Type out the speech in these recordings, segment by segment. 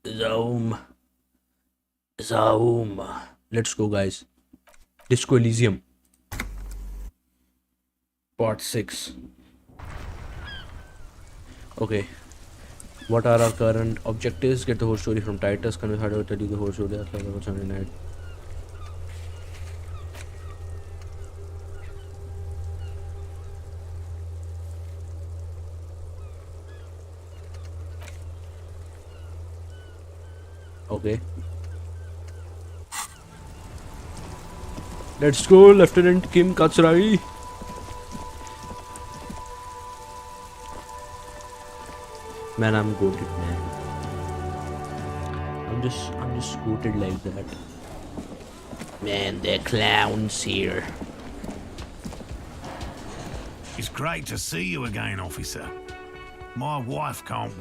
Zoom. Zoom. Let's go, guys. Disco Elysium, Part 6. Okay. What are our current objectives? Get the whole story from Titus. Can we how to tell you the whole story? That's like what's Sunday night. Okay. Let's go, Lieutenant Kim Katsurai. Man, I'm goated, man. I'm just goated like that. Man, they're clowns here. It's great to see you again, officer. My wife can't.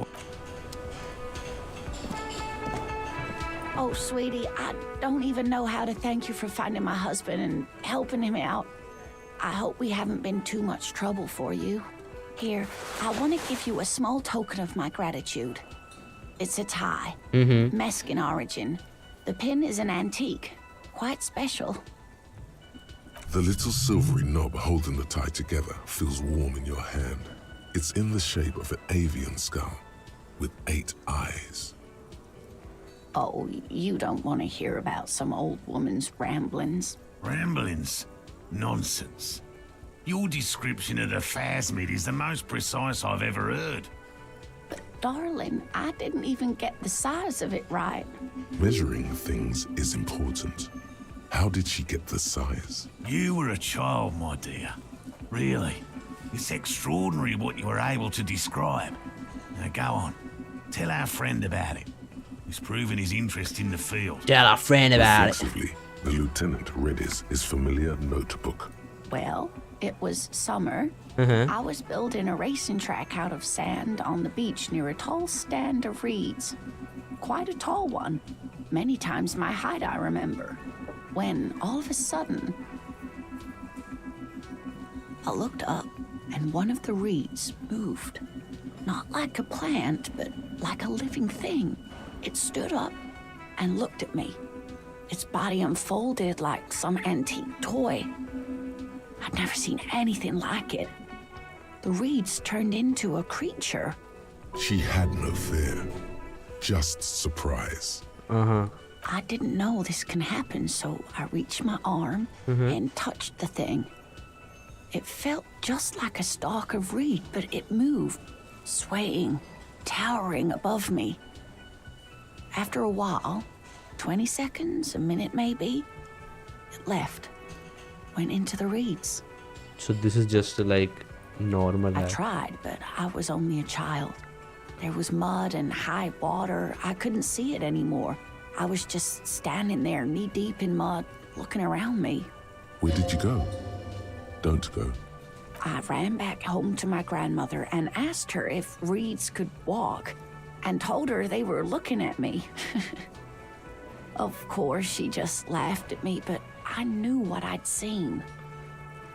Oh, sweetie, I don't even know how to thank you for finding my husband and helping him out. I hope we haven't been too much trouble for you. Here, I want to give you a small token of my gratitude. It's a tie, Mexican origin. The pin is an antique, quite special. The little silvery knob holding the tie together feels warm in your hand. It's in the shape of an avian skull with 8 eyes. Oh, you don't want to hear about some old woman's ramblings. Ramblings? Nonsense. Your description of the phasmid is the most precise I've ever heard. But darling, I didn't even get the size of it right. Measuring things is important. How did she get the size? You were a child, my dear. Really. It's extraordinary what you were able to describe. Now go on. Tell our friend about it. He's proven his interest in the field. Tell our friend about it. Reflexively, the lieutenant read his familiar notebook. Well, it was summer. I was building a racing track out of sand on the beach near a tall stand of reeds. Quite a tall one. Many times my height, I remember. When, all of a sudden, I looked up and one of the reeds moved. Not like a plant, but like a living thing. It stood up and looked at me. Its body unfolded like some antique toy. I'd never seen anything like it. The reeds turned into a creature. She had no fear, just surprise. I didn't know this can happen, so I reached my arm and touched the thing. It felt just like a stalk of reed, but it moved, swaying, towering above me. After a while, 20 seconds, a minute maybe, it left, went into the reeds. So this is just like normal. I tried, but I was only a child. There was mud and high water. I couldn't see it anymore. I was just standing there knee-deep in mud, looking around me. Where did you go? Don't go. I ran back home to my grandmother and asked her if reeds could walk, and told her they were looking at me. Of course, she just laughed at me, but I knew what I'd seen.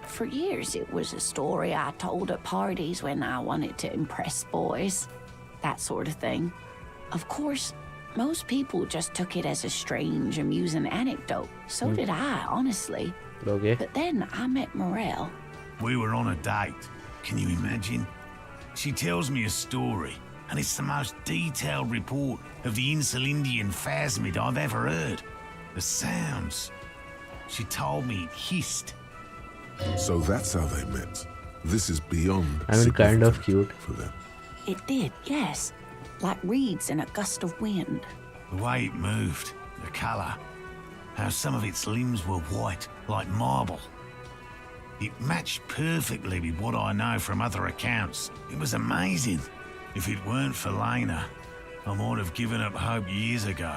For years, it was a story I told at parties when I wanted to impress boys, that sort of thing. Of course, most people just took it as a strange, amusing anecdote. So did I, honestly. Okay. But then I met Morel. We were on a date. Can you imagine? She tells me a story, and it's the most detailed report of the Insulindian phasmid I've ever heard. The sounds. She told me it hissed. So that's how they met. This is beyond I mean, kind of significant cute. for them. It did, yes. Like reeds in a gust of wind. The way it moved, the colour, how some of its limbs were white, like marble. It matched perfectly with what I know from other accounts. It was amazing. If it weren't for Lena, I might have given up hope years ago.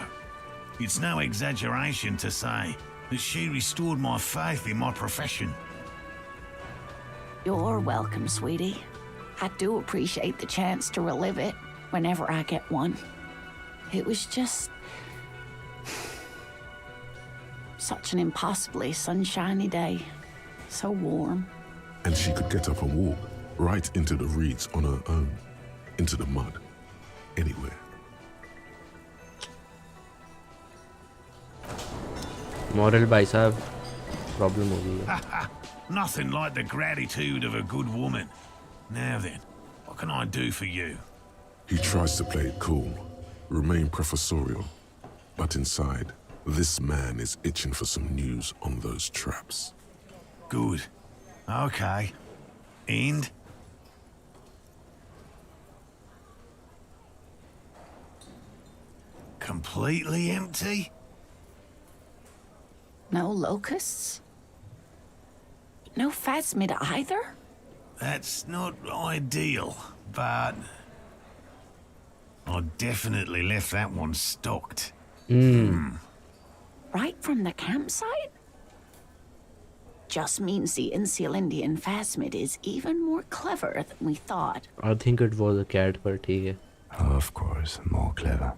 It's no exaggeration to say that she restored my faith in my profession. You're welcome, sweetie. I do appreciate the chance to relive it whenever I get one. It was just Such an impossibly sunshiny day. So warm. And she could get up and walk right into the reeds on her own, into the mud, anywhere. Moral भाई साहब problem हो गई है. Nothing like the gratitude of a good woman. Now then, what can I do for you? He tries to play it cool, remain professorial, but inside, this man is itching for some news on those traps. Good. Okay. And? Completely empty? No locusts? No phasmid either? That's not ideal, but I definitely left that one stocked. Right from the campsite? Just means the Insulindian phasmid is even more clever than we thought. I think it was a cat, but ठीक है. Of course, more clever.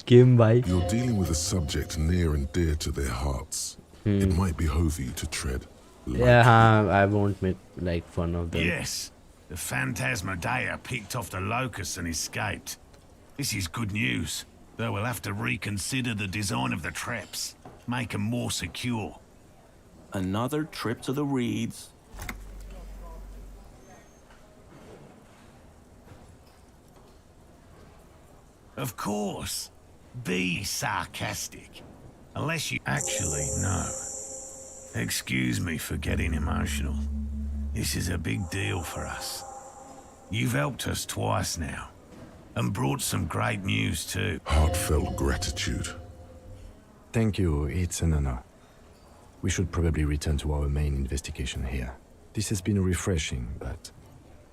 Kim भाई. You're dealing with a subject near and dear to their hearts. It might behove you to tread lightly. Yeah, I won't make like fun of them. Yes, the Phantasmadeia picked off the locusts and escaped. This is good news, though we'll have to reconsider the design of the traps, make them more secure. Another trip to the reeds. Of course. Be sarcastic. Unless you actually know. Excuse me for getting emotional. This is a big deal for us. You've helped us twice now. And brought some great news too. Heartfelt gratitude. Thank you, it's an honor. We should probably return to our main investigation here. This has been refreshing, but...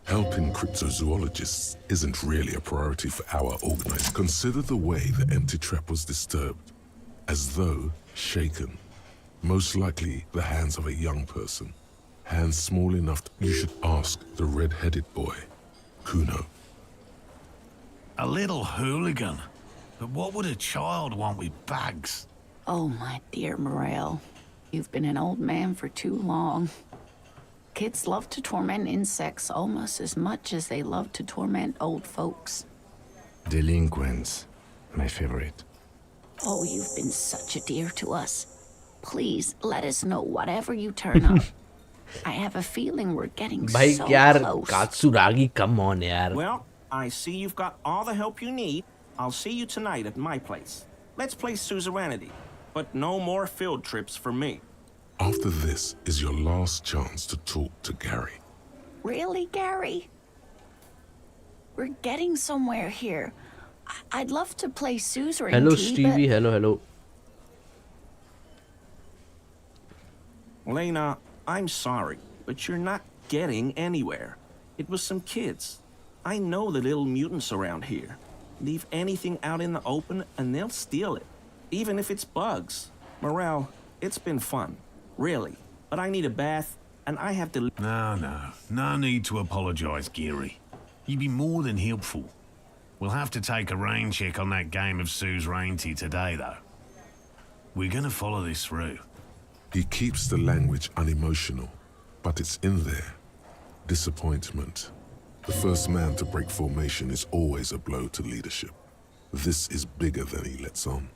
Helping cryptozoologists isn't really a priority for our organized. Consider the way the empty trap was disturbed. As though shaken. Most likely the hands of a young person. Hands small enough you should ask the red-headed boy, Kuno. A little hooligan. But what would a child want with bags? Oh, my dear Morel. You've been an old man for too long. Kids love to torment insects almost as much as they love to torment old folks. Delinquents, my favorite. Oh, you've been such a dear to us. Please, let us know whatever you turn up. I have a feeling we're getting भाई so यार close. कात्सुरागी come on यार. Well, I see you've got all the help you need. I'll see you tonight at my place. Let's play suzerainty, but no more field trips for me. After this is your last chance to talk to Gary. Really, Gary? We're getting somewhere here. I'd love to play suzerainty, Hello Stevie, but... hello. Lena, I'm sorry, but you're not getting anywhere. It was some kids. I know the little mutants around here. Leave anything out in the open and they'll steal it, even if it's bugs. Morel, it's been fun, really. But I need a bath, and I have to... No need to apologize, Geary. You'd be more than helpful. We'll have to take a rain check on that game of suzerainty today, though. We're gonna follow this through. He keeps the language unemotional, but it's in there. Disappointment. The first man to break formation is always a blow to leadership. This is bigger than he lets on.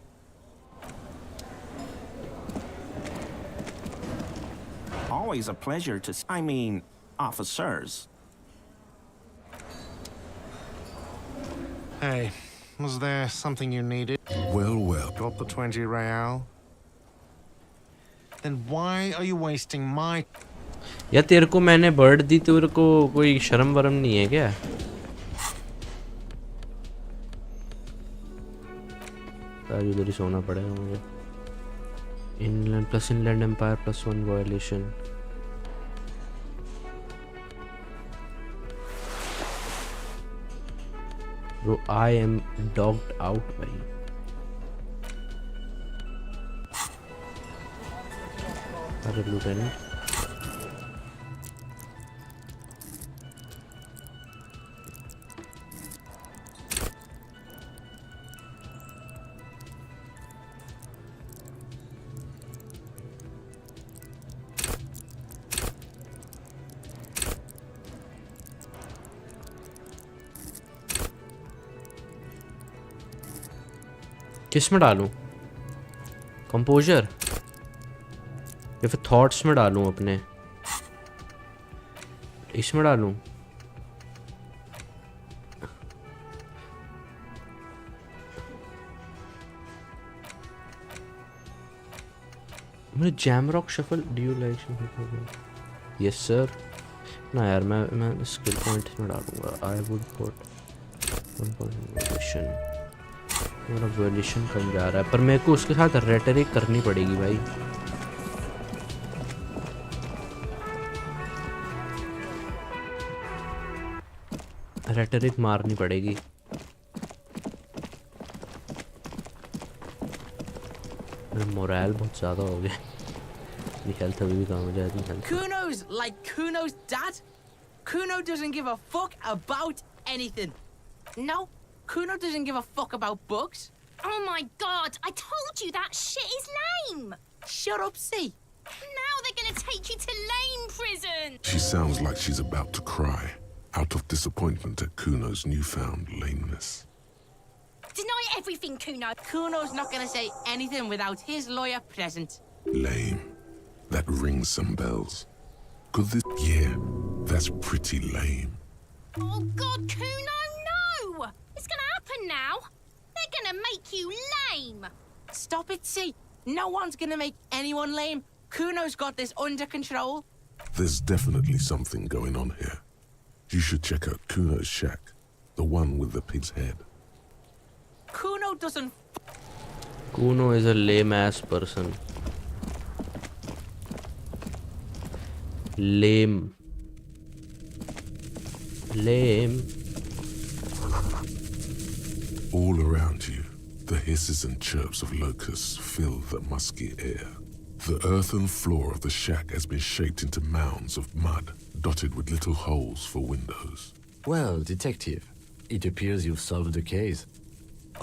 Always a pleasure to... I mean, officers. Hey, was there something you needed? Well. Got the 20 real? Then why are you wasting my... यार तेरे को मैंने bird दी, तेरे को कोई शर्म वरम नहीं है क्या? ताकि उधर ही सोना पड़ेगा मुझे. Inland Empire +1 violation. Bro, I am dogged out भाई. अरे lieutenant. किस में डालूं? कंपोजर या फिर थॉट्स में डालूं अपने? इसमें डालूं? मुझे jam rock shuffle do you like? Yes sir. ना यार मैं स्किल पॉइंट में डालूंगा. आई वुड पुट 1 मेरा वैल्यूएशन कम जा रहा है, पर मेरे को उसके साथ रेटरिक करनी पड़ेगी भाई. रेटरिक मारनी पड़ेगी. मेरा मोरल बहुत ज़्यादा हो गया. मेरी हेल्थ अभी भी कम हो जाती है. Kuno's like Kuno's dad. Kuno doesn't give a fuck about anything. No, Kuno doesn't give a fuck about books. Oh my god, I told you that shit is lame! Shut up, see. Now they're gonna take you to lame prison! She sounds like she's about to cry, out of disappointment at Kuno's newfound lameness. Deny everything, Kuno! Kuno's not gonna say anything without his lawyer present. Lame. That rings some bells. Could this... Yeah, that's pretty lame. Oh god, Kuno, no! It's gonna happen now! They're gonna make you lame! Stop it, see. No one's gonna make anyone lame. Kuno's got this under control. There's definitely something going on here. You should check out Kuno's shack, the one with the pig's head. Kuno doesn't. Kuno is a lame ass person. Lame. All around you, the hisses and chirps of locusts fill the musky air. The earthen floor of the shack has been shaped into mounds of mud, dotted with little holes for windows. Well, detective, it appears you've solved the case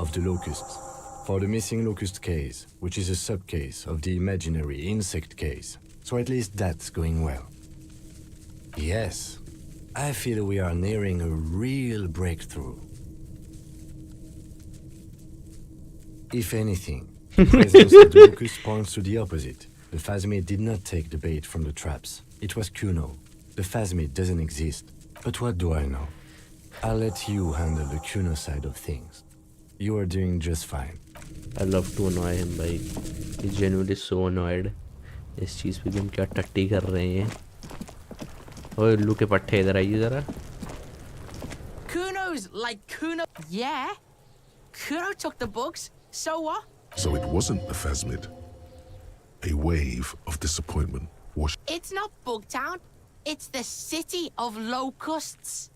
of the locusts. For the missing locust case, which is a sub-case of the imaginary insect case. So at least that's going well. Yes, I feel we are nearing a real breakthrough. If anything, the presence of the locust points to the opposite. The phasmid did not take the bait from the traps. It was Kuno. The phasmid doesn't exist. But what do I know? I'll let you handle the Kuno side of things. You are doing just fine. I love to annoy him भाई. He's genuinely so annoyed. इस चीज़ पे भी हम क्या टट्टी कर रहे हैं. ओए उल्लू के पट्टे इधर आइए ज़रा. Kuno's like Kuno. Yeah. Kuno took the bugs. So what? So it wasn't the phasmid. A wave of disappointment washed. It's not Bugtown. It's the city of locusts.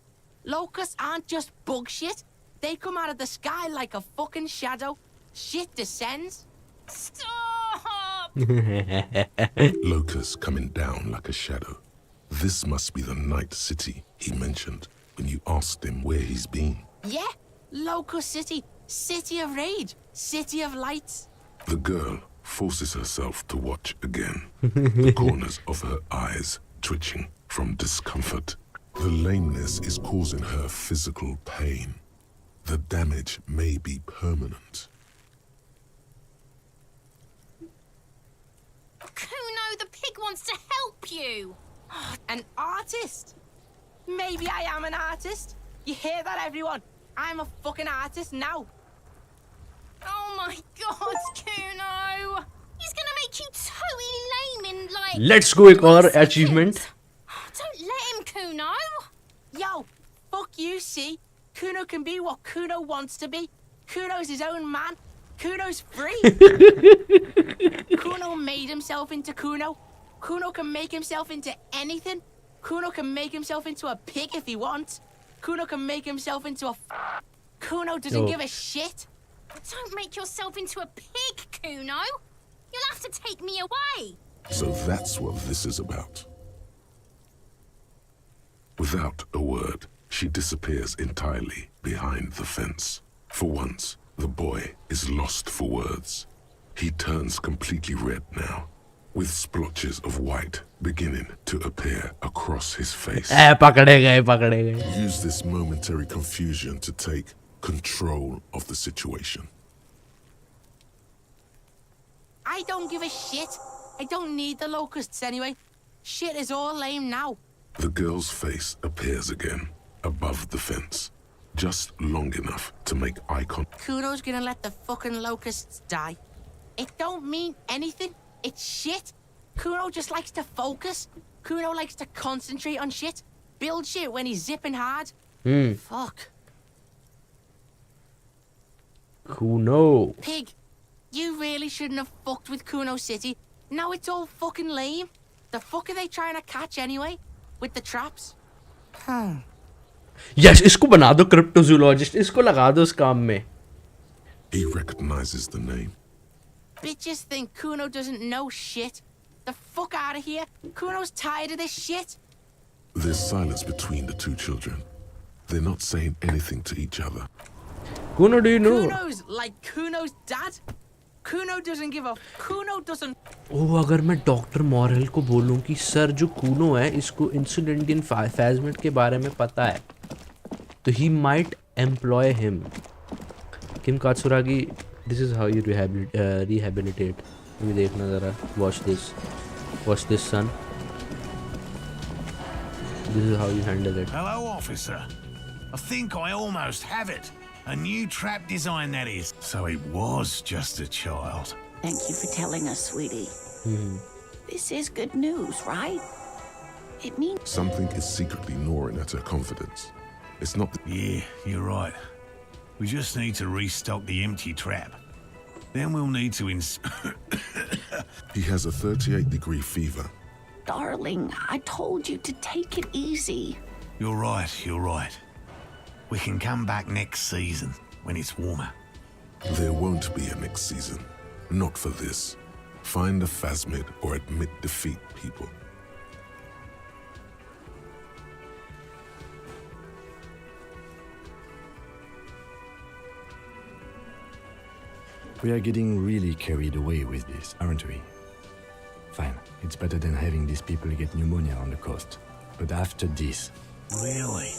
Locusts aren't just bug shit. They come out of the sky like a fucking shadow. Shit descends. Stop! Locusts coming down like a shadow. This must be the night city he mentioned when you asked him where he's been. Yeah, Locust City. City of rage. City of lights. The girl forces herself to watch again, the corners of her eyes twitching from discomfort. The lameness is causing her physical pain. The damage may be permanent. Kuno, the pig wants to help you! An artist? Maybe I am an artist. You hear that, everyone? I'm a fucking artist now. Oh my god, Kuno! He's gonna make you totally lame in like... Let's go एक और achievement. Don't let him, Kuno! Yo, fuck you, see? Kuno can be what Kuno wants to be. Kuno's his own man. Kuno's free. Kuno made himself into Kuno. Kuno can make himself into anything. Kuno can make himself into a pig if he wants. Kuno can make himself into a... Kuno doesn't give a shit. Don't make yourself into a pig, Kuno! You'll have to take me away! So that's what this is about. Without a word, she disappears entirely behind the fence. For once, the boy is lost for words. He turns completely red now, with splotches of white beginning to appear across his face. पकड़े गए. Use this momentary confusion to take control of the situation. 'Cause you're a pig, Kuno! You'll have to take me away! Without a word, she disappears entirely behind the fence. For once, the boy is lost for words. He turns completely red now, with splotches of white beginning to appear across his face. Use this momentary confusion to take control of the situation. I don't give a shit. I don't need the locusts anyway. Shit is all lame now. The girl's face appears again, above the fence, just long enough to make eye contact. Kuno's gonna let the fucking locusts die. It don't mean anything. It's shit. Kuno just likes to focus. Kuno likes to concentrate on shit. Build shit when he's zipping hard. Fuck. Kuno. Pig, you really shouldn't have fucked with Kuno City. Now it's all fucking lame. The fuck are they trying to catch anyway? With the traps? Yes, इसको बना दो cryptozoologist. इसको लगा दो इस काम में. He recognizes the name. Bitches think Kuno doesn't know shit. The fuck out of here. Kuno's tired of this shit. There's silence between the two children. They're not saying anything to each other. Kuno, do you know? Kuno's like Kuno's dad. Kuno doesn't give a... Kuno doesn't... ओह अगर मैं doctor Morell को बोलूं कि sir जो कूनो है इसको insulin फैजमेंट के बारे में पता है तो he might employ him Kim Katsuragi this is how you rehabilitate ये देखना ज़रा watch this son this is how you handle it Hello, officer. I think I almost have it. A new trap design, that is. So it was just a child. Thank you for telling us, sweetie. This is good news, right? It means Something is secretly gnawing at her confidence. It's not. Yeah, you're right. We just need to restock the empty trap. Then we'll need to He has a 38-degree fever. darling, I told you to take it easy. You're right. We can come back next season, when it's warmer. There won't be a next season. Not for this. Find a phasmid or admit defeat, people. We are getting really carried away with this, aren't we? Fine, it's better than having these people get pneumonia on the coast. But after this... Really?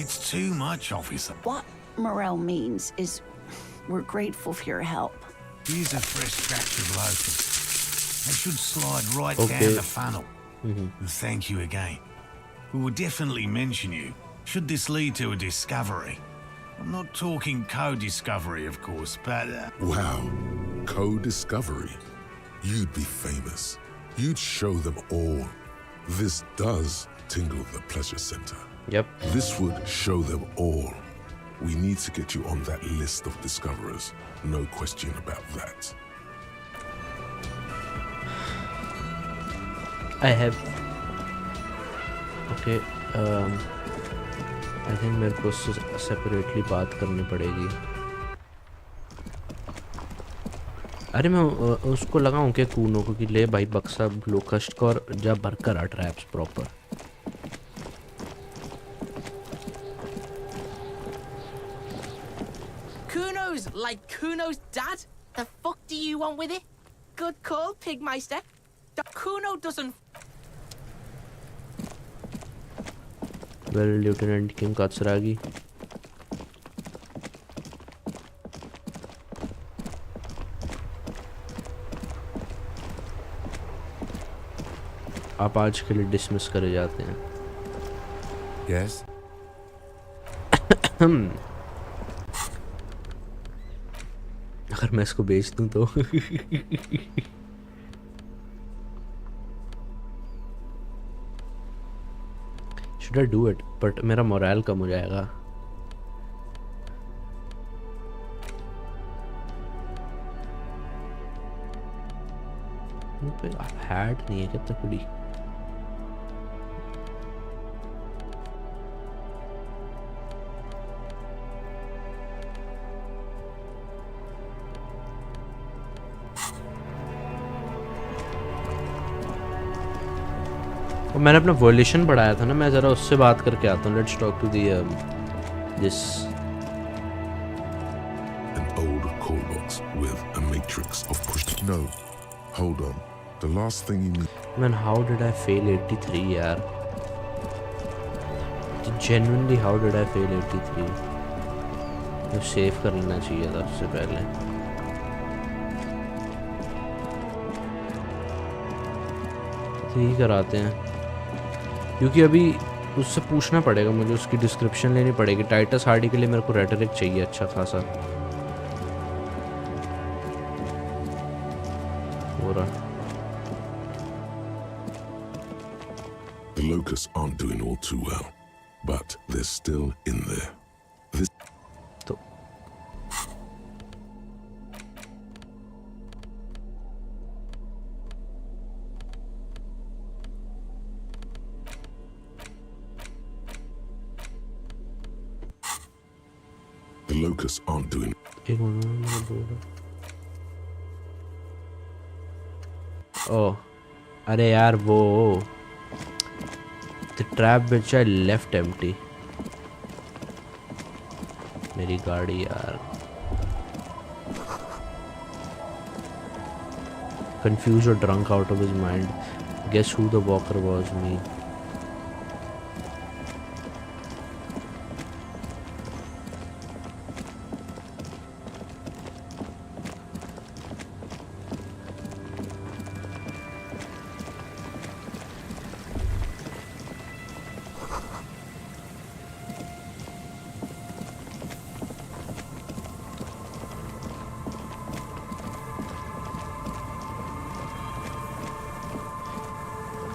It's too much, officer. What Morel means is we're grateful for your help. Here's a fresh batch of locusts. They should slide right Okay. down the funnel. Thank you again. We will definitely mention you, should this lead to a discovery. I'm not talking co-discovery, of course, but... Wow. Co-discovery. You'd be famous. You'd show them all. This does tingle the pleasure center. Yep. This would show them all. We need to get you on that list of discoverers. No question about that. I have okay I think मेरे को उससे separately बात करनी पड़ेगी अरे मैं उसको लगाऊं क्या कूनो को कि ले भाई बक्सा लोकस्ट को और जा भरकर आ traps proper Kuno's like Kuno's dad. The fuck do you want with it? Good call, Pigmeister. Kuno doesn't... Well, Lieutenant Kim Katsuragi. आप आज के लिए डिसमिस करे जाते हैं Yes? अगर मैं इसको बेच दूं तो Should I do it? But मेरा मोरल कम हो जाएगा पे हैट नहीं है क्या तकड़ी मैंने अपना वॉल्यूशन बढ़ाया था ना मैं ज़रा उससे बात करके आता हूँ let's talk to the this An old call box with a matrix of push. No, hold on. The last thing you need. Man, how did I fail 83 यार genuinely how did I fail 83 तो save कर लेना चाहिए था उससे पहले यही कराते हैं, क्योंकि अभी उससे पूछना पड़ेगा मुझे, उसकी डिस्क्रिप्शन लेनी पड़ेगी। टाइटस हार्डी के लिए मेरे को रेटरिक चाहिए अच्छा खासा। हो रहा The locusts aren't doing all too well, but they're still in there. This तो the locusts aren't doing. एक मिनट मैं बोल रहा। ओह अरे यार वो the trap which I left empty, मेरी गाड़ी यार। confused or drunk out of his mind, guess who the walker was? Me.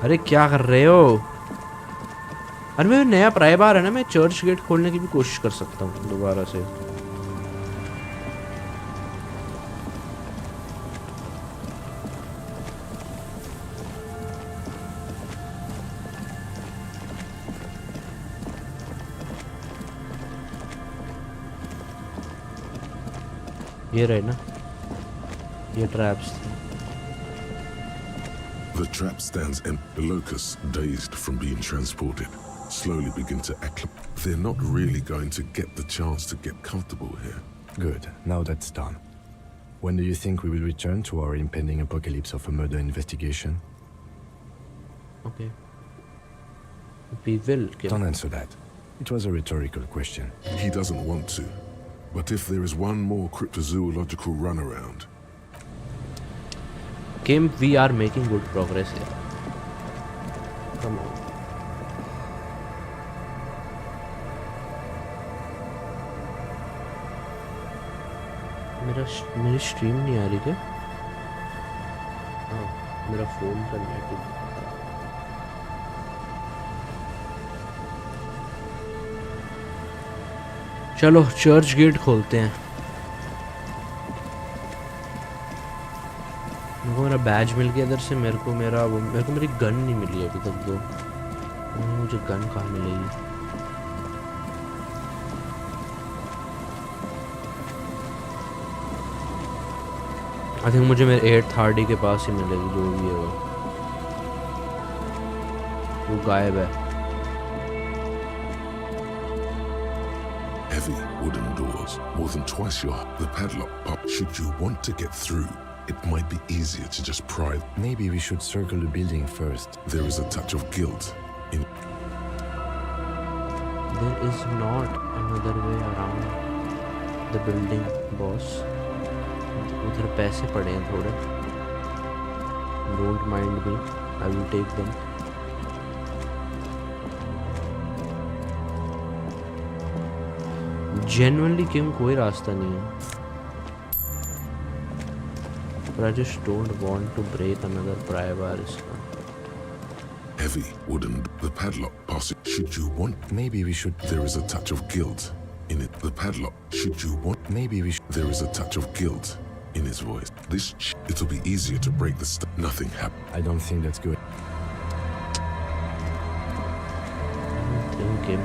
अरे क्या कर रहे हो? अरे मैं नया प्राय बार है ना, मैं चर्च गेट खोलने की भी कोशिश कर सकता हूँ दोबारा से। ये रहे ना, ये ट्रैप्स थे। The trap stands empty. The locusts, dazed from being transported, slowly begin to acclimate. They're not really going to get the chance to get comfortable here. Good. Now that's done. When do you think we will return to our impending apocalypse of a murder investigation? Okay. We will. Don't answer that. It was a rhetorical question. He doesn't want to. But if there is one more cryptozoological runaround, Kim, we are making good progress here. Come on. मेरी stream नहीं आ रही क्या? हाँ, मेरा phone का net. चलो church gate खोलते हैं। मेरे को मेरा बैज मिल गया इधर से। मेरे को मेरी गन नहीं मिली अभी तक। दो मुझे गन कहाँ मिलेगी? आई थिंक मुझे मेरे 8th हार्डी के पास ही मिलेगी, जो भी है वो गायब है। heavy wooden doors, more than twice your the padlock pop. Should you want to get through, it might be easier to just pry. Maybe we should circle the building first. There is a touch of guilt in. There is not another way around the building, boss. उधर पैसे पड़े हैं थोड़े। Don't mind me, I will take them. Genuinely Kim, कोई रास्ता नहीं है। But I just don't want to break another pry bar. Heavy wooden, the padlock passing. Should you want, maybe we should. There is a touch of guilt in it. The padlock. Should you want, maybe we should. There is a touch of guilt in his voice. It'll be easier to break the stuff. Nothing happened. I don't think that's good. Thank you.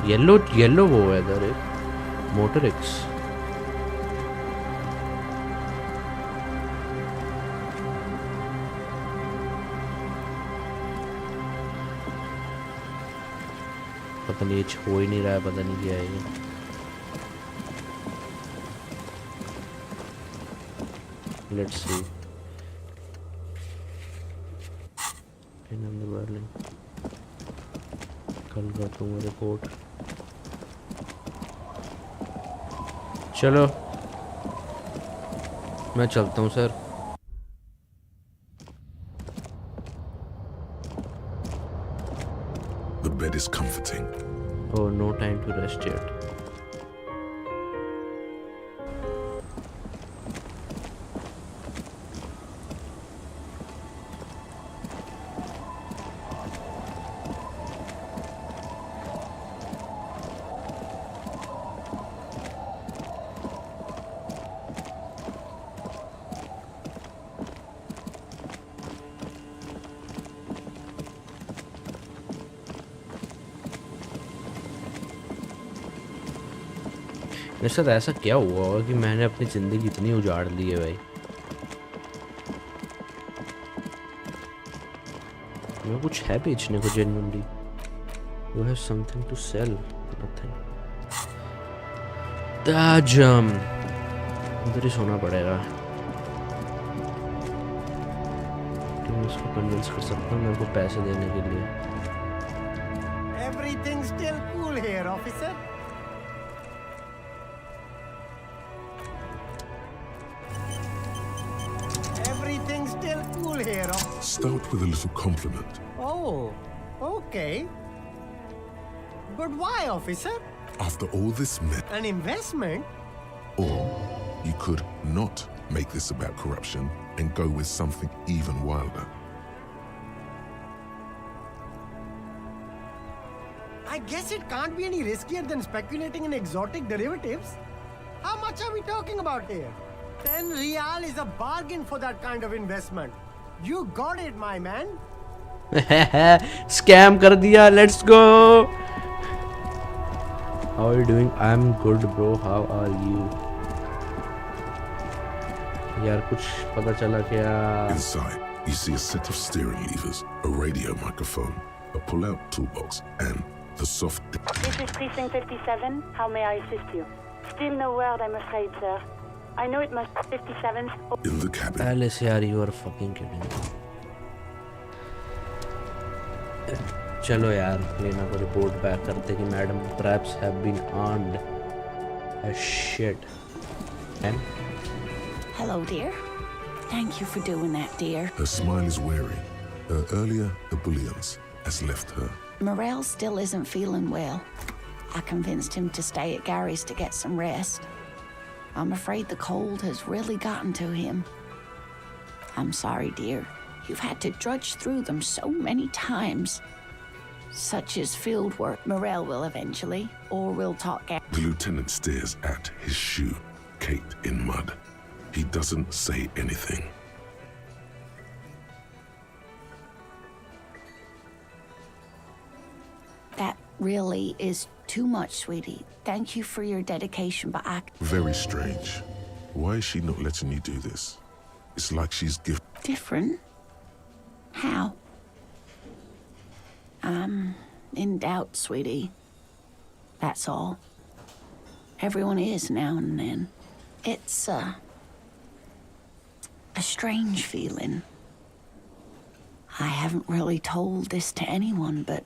Yellow वो है इधर एक motor x. पता नहीं ये हो ही नहीं रहा है, पता नहीं क्या है ये। Let's see. कल का तुम रिपोर्ट चलो मैं चलता हूँ sir. The bed is comforting. Oh, no time to rest yet. मेरे साथ ऐसा क्या हुआ होगा कि मैंने अपनी ज़िंदगी इतनी उजाड़ ली है भाई. मैं कुछ है बेचने को genuinely. You have something to sell? Nothing. ताजम इधर ही सोना पड़ेगा. तो मैं इसको कन्विंस कर सकता हूँ मेरे को पैसे देने के लिए. Everything's still cool here, officer. Everything's still cool here. Start with a little compliment. Oh, okay. But why, officer? After all this mess, An investment? or you could not make this about corruption and go with something even wilder. I guess it can't be any riskier than speculating in exotic derivatives. How much are we talking about here? 10 real is a bargain for that kind of investment. You got it, my man. Scam कर दिया. Let's go. How are you doing? I'm good, bro. How are you? यार कुछ पता चला क्या? Inside, you see a set of steering levers, a radio microphone, a pull-out toolbox, and the soft. This is Precinct 57. How may I assist you? Still no word, I'm afraid, sir. I know it must be 57. In the cabin. Alice, यार, you are fucking kidding. चलो यार, लेना को report back करते कि madam traps have been armed as shit. And Hello, dear. Thank you for doing that, dear. Her smile is weary. Her earlier ebullience has left her. Morel still isn't feeling well. I convinced him to stay at Gary's to get some rest. I'm afraid the cold has really gotten to him. I'm sorry, dear. You've had to drudge through them so many times. Such is field work. Morel will eventually, or we'll talk. The lieutenant stares at his shoe, caked in mud. He doesn't say anything. That really is too much, sweetie. Thank you for your dedication, but I... Very strange. Why is she not letting you do this? It's like she's Different? How? I'm in doubt, sweetie. That's all. Everyone is now and then. It's, a strange feeling. I haven't really told this to anyone, but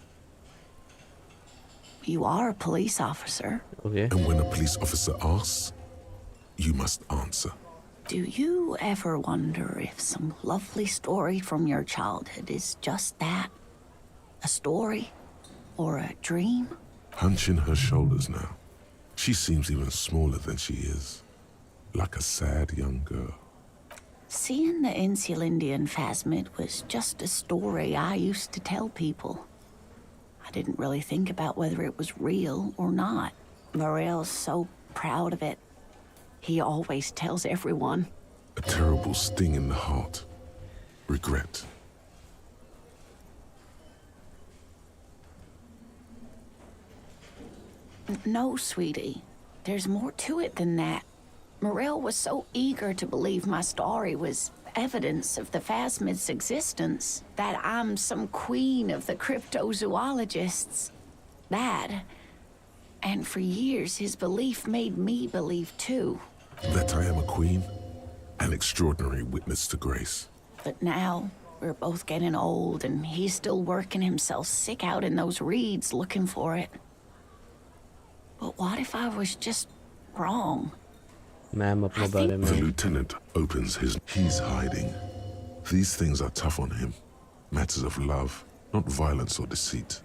you are a police officer. okay. And when a police officer asks, you must answer. Do you ever wonder if some lovely story from your childhood is just that? A story? Or a dream? Hunching her shoulders now. She seems even smaller than she is. Like a sad young girl. Seeing the Insulindian phasmid was just a story I used to tell people. I didn't really think about whether it was real or not. Morel's so proud of it. He always tells everyone. A terrible sting in the heart. Regret. No, sweetie. There's more to it than that. Morel was so eager to believe my story was evidence of the phasmid's existence, that I'm some queen of the cryptozoologists. That, and for years his belief made me believe too. That I am a queen, an extraordinary witness to grace. But now, we're both getting old and he's still working himself sick out in those reeds looking for it. But what if I was just wrong? Ma'am अपने बारे The में lieutenant opens his. He's hiding. These things are tough on him. Matters of love, not violence or deceit.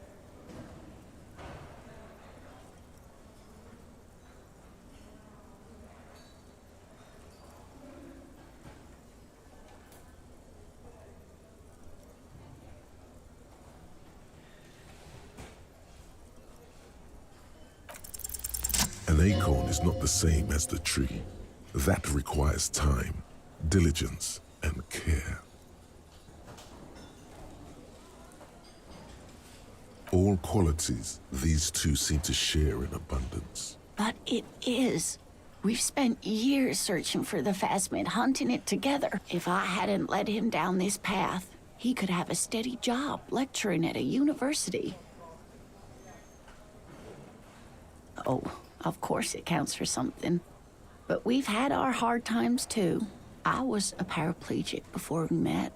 An acorn is not the same as the tree. That requires time, diligence, and care. All qualities these two seem to share in abundance. But it is. We've spent years searching for the Phasmid, hunting it together. If I hadn't led him down this path, he could have a steady job lecturing at a university. Oh, of course it counts for something. But we've had our hard times too. I was a paraplegic before we met.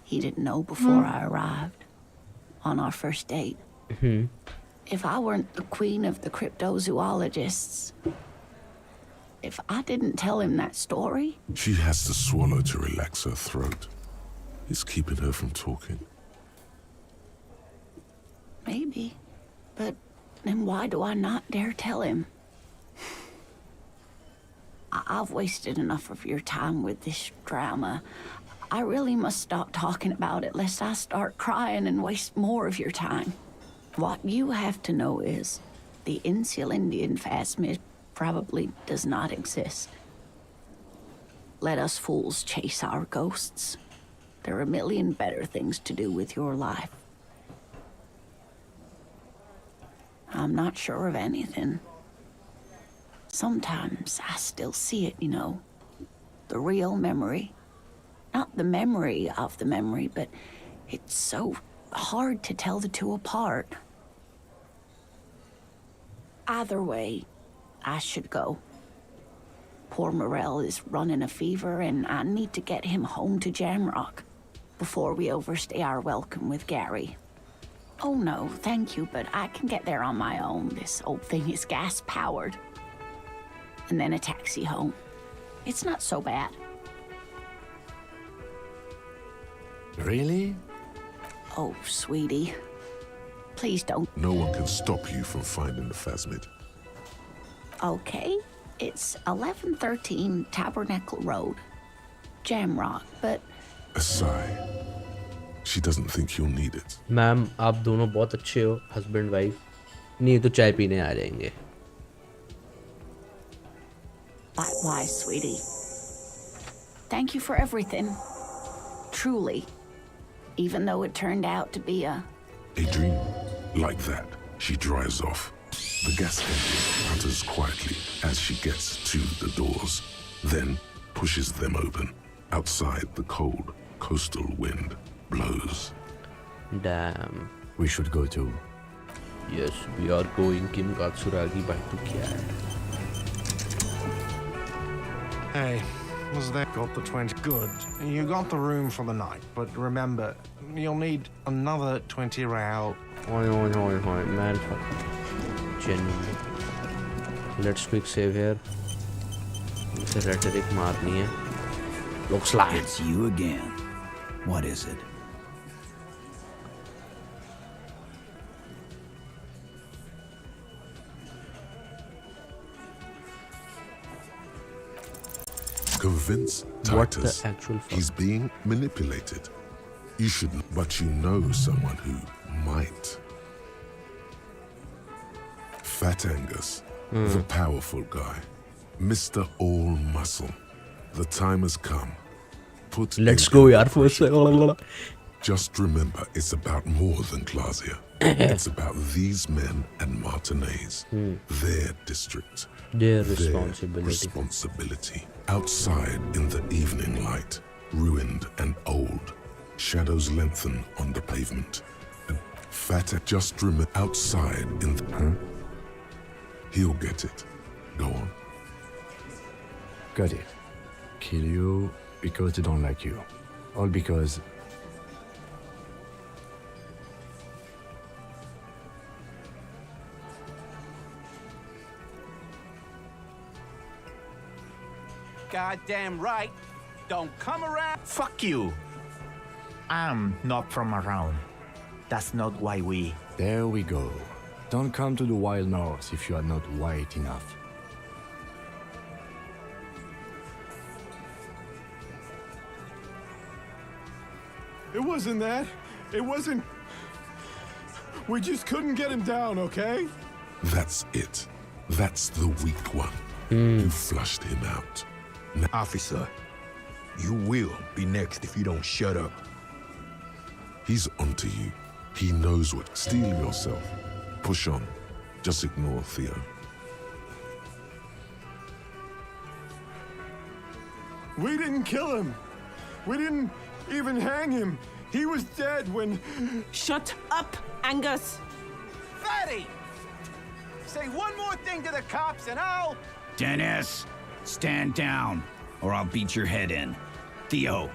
He didn't know before I arrived. On our first date. If I weren't the queen of the cryptozoologists, if I didn't tell him that story... She has to swallow to relax her throat. It's keeping her from talking. Maybe. But then why do I not dare tell him? I've wasted enough of your time with this drama. I really must stop talking about it lest I start crying and waste more of your time. What you have to know is the Insulindian Phasmid probably does not exist. Let us fools chase our ghosts. There are a million better things to do with your life. I'm not sure of anything. Sometimes I still see it, you know. The real memory. Not the memory of the memory, but it's so hard to tell the two apart. Either way, I should go. Poor Morel is running a fever, and I need to get him home to Jamrock before we overstay our welcome with Gary. Oh no, thank you, but I can get there on my own. This old thing is gas-powered. And then a taxi home. It's not so bad. Really? Oh, sweetie. Please don't. No one can stop you from finding the Phasmid. Okay, it's 1113 Tabernacle Road, Jamrock, but... A sigh. She doesn't think you'll need it. Ma'am आप दोनों बहुत अच्छे हो husband wife नहीं तो चाय पीने आ जाएंगे. Likewise, sweetie. Thank you for everything. Truly. Even though it turned out to be a dream. Like that, she drives off. The gas engine putters quietly as she gets to the doors, then pushes them open. Outside, the cold, coastal wind blows. Damn. We should go too. Yes, we are going. Kim Katsuragi by to kya hai? Hey, was there? Got the 20. Good. You got the room for the night, but remember, you'll need another 20 real. Oi, man. Genuinely. Let's quick save here. इसे rhetoric मारनी है. Looks like it's you again. What is it? Convince Titus he's being manipulated. You shouldn't, but you know someone who might. Fat Angus, the powerful guy, Mr. All Muscle. The time has come. Let's go, yaar. First, just remember, it's about more than Glasia. It's about these men and Martinez, their district, their responsibility. Outside in the evening light, ruined and old, shadows lengthen on the pavement. And Fat, just remember, outside in the... He'll get it. Go on. Got it. Kill you because they don't like you. All because... Goddamn right. Don't come around. Fuck you. I'm not from around. That's not why we... There we go. Don't come to the wild north if you are not white enough. It wasn't that. It wasn't... We just couldn't get him down, okay? That's it. That's the weak one. You flushed him out. Officer, you will be next if you don't shut up. He's onto you. He knows what. Steel yourself. Push on. Just ignore Theo. We didn't kill him. We didn't even hang him. He was dead when... Shut up, Angus. Fatty! Say one more thing to the cops and I'll... Dennis, stand down, or I'll beat your head in. Theo,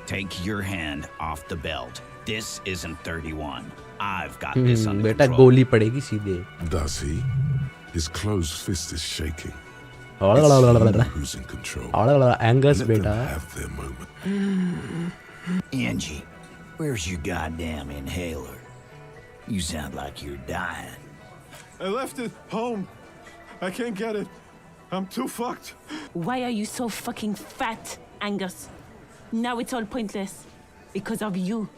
take your hand off the belt. This isn't 31. I've got this under बेटा control. गोली पड़ेगी सीधे. Does he? His closed fist is shaking. Who's in control? Angus Let them बेटा. have their moment. Angie, where's your goddamn inhaler? You sound like you're dying. I left it home. I can't get it. I'm too fucked. Why are you so fucking fat, Angus? Now it's all pointless. Because of you.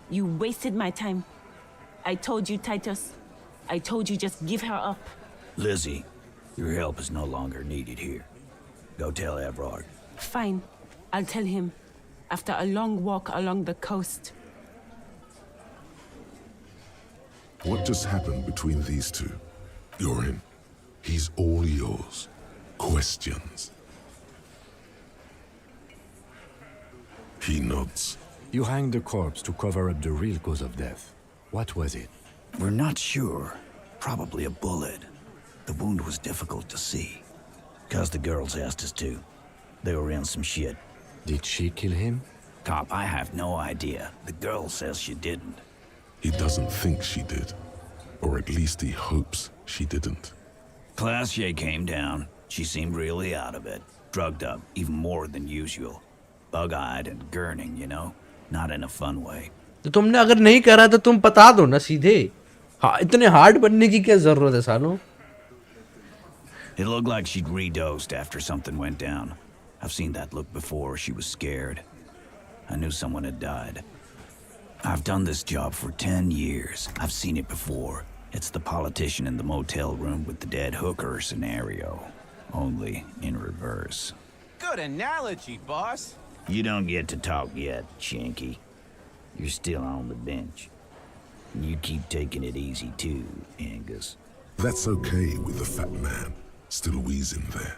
You wasted my time. I told you, Titus. I told you just give her up. Lizzie, your help is no longer needed here. Go tell Everard. Fine. I'll tell him. After a long walk along the coast. What just happened between these two? You're in. He's all yours. Questions. He nods. You hanged the corpse to cover up the real cause of death. What was it? We're not sure. Probably a bullet. The wound was difficult to see. 'Cause the girls asked us to. They were in some shit. Did she kill him? Cop, I have no idea. The girl says she didn't. He doesn't think she did. Or at least he hopes she didn't. Classier came down. She seemed really out of it. Drugged up, even more than usual. Bug-eyed and gurning, you know? Not in a fun way. तो तुमने अगर नहीं करा तो तुम बता दो ना सीधे. हाँ इतने हार्ड बनने की क्या जरूरत है सालों? It looked like she'd redosed after something went down. I've seen that look before. She was scared. I knew someone had died. I've done this job for 10 years. I've seen it before. It's the politician in the motel room with the dead hooker scenario. Only in reverse. Good analogy, boss. You don't get to talk yet, Shanky. You're still on the bench. You keep taking it easy too, Angus. That's okay with the fat man. Still wheezing there.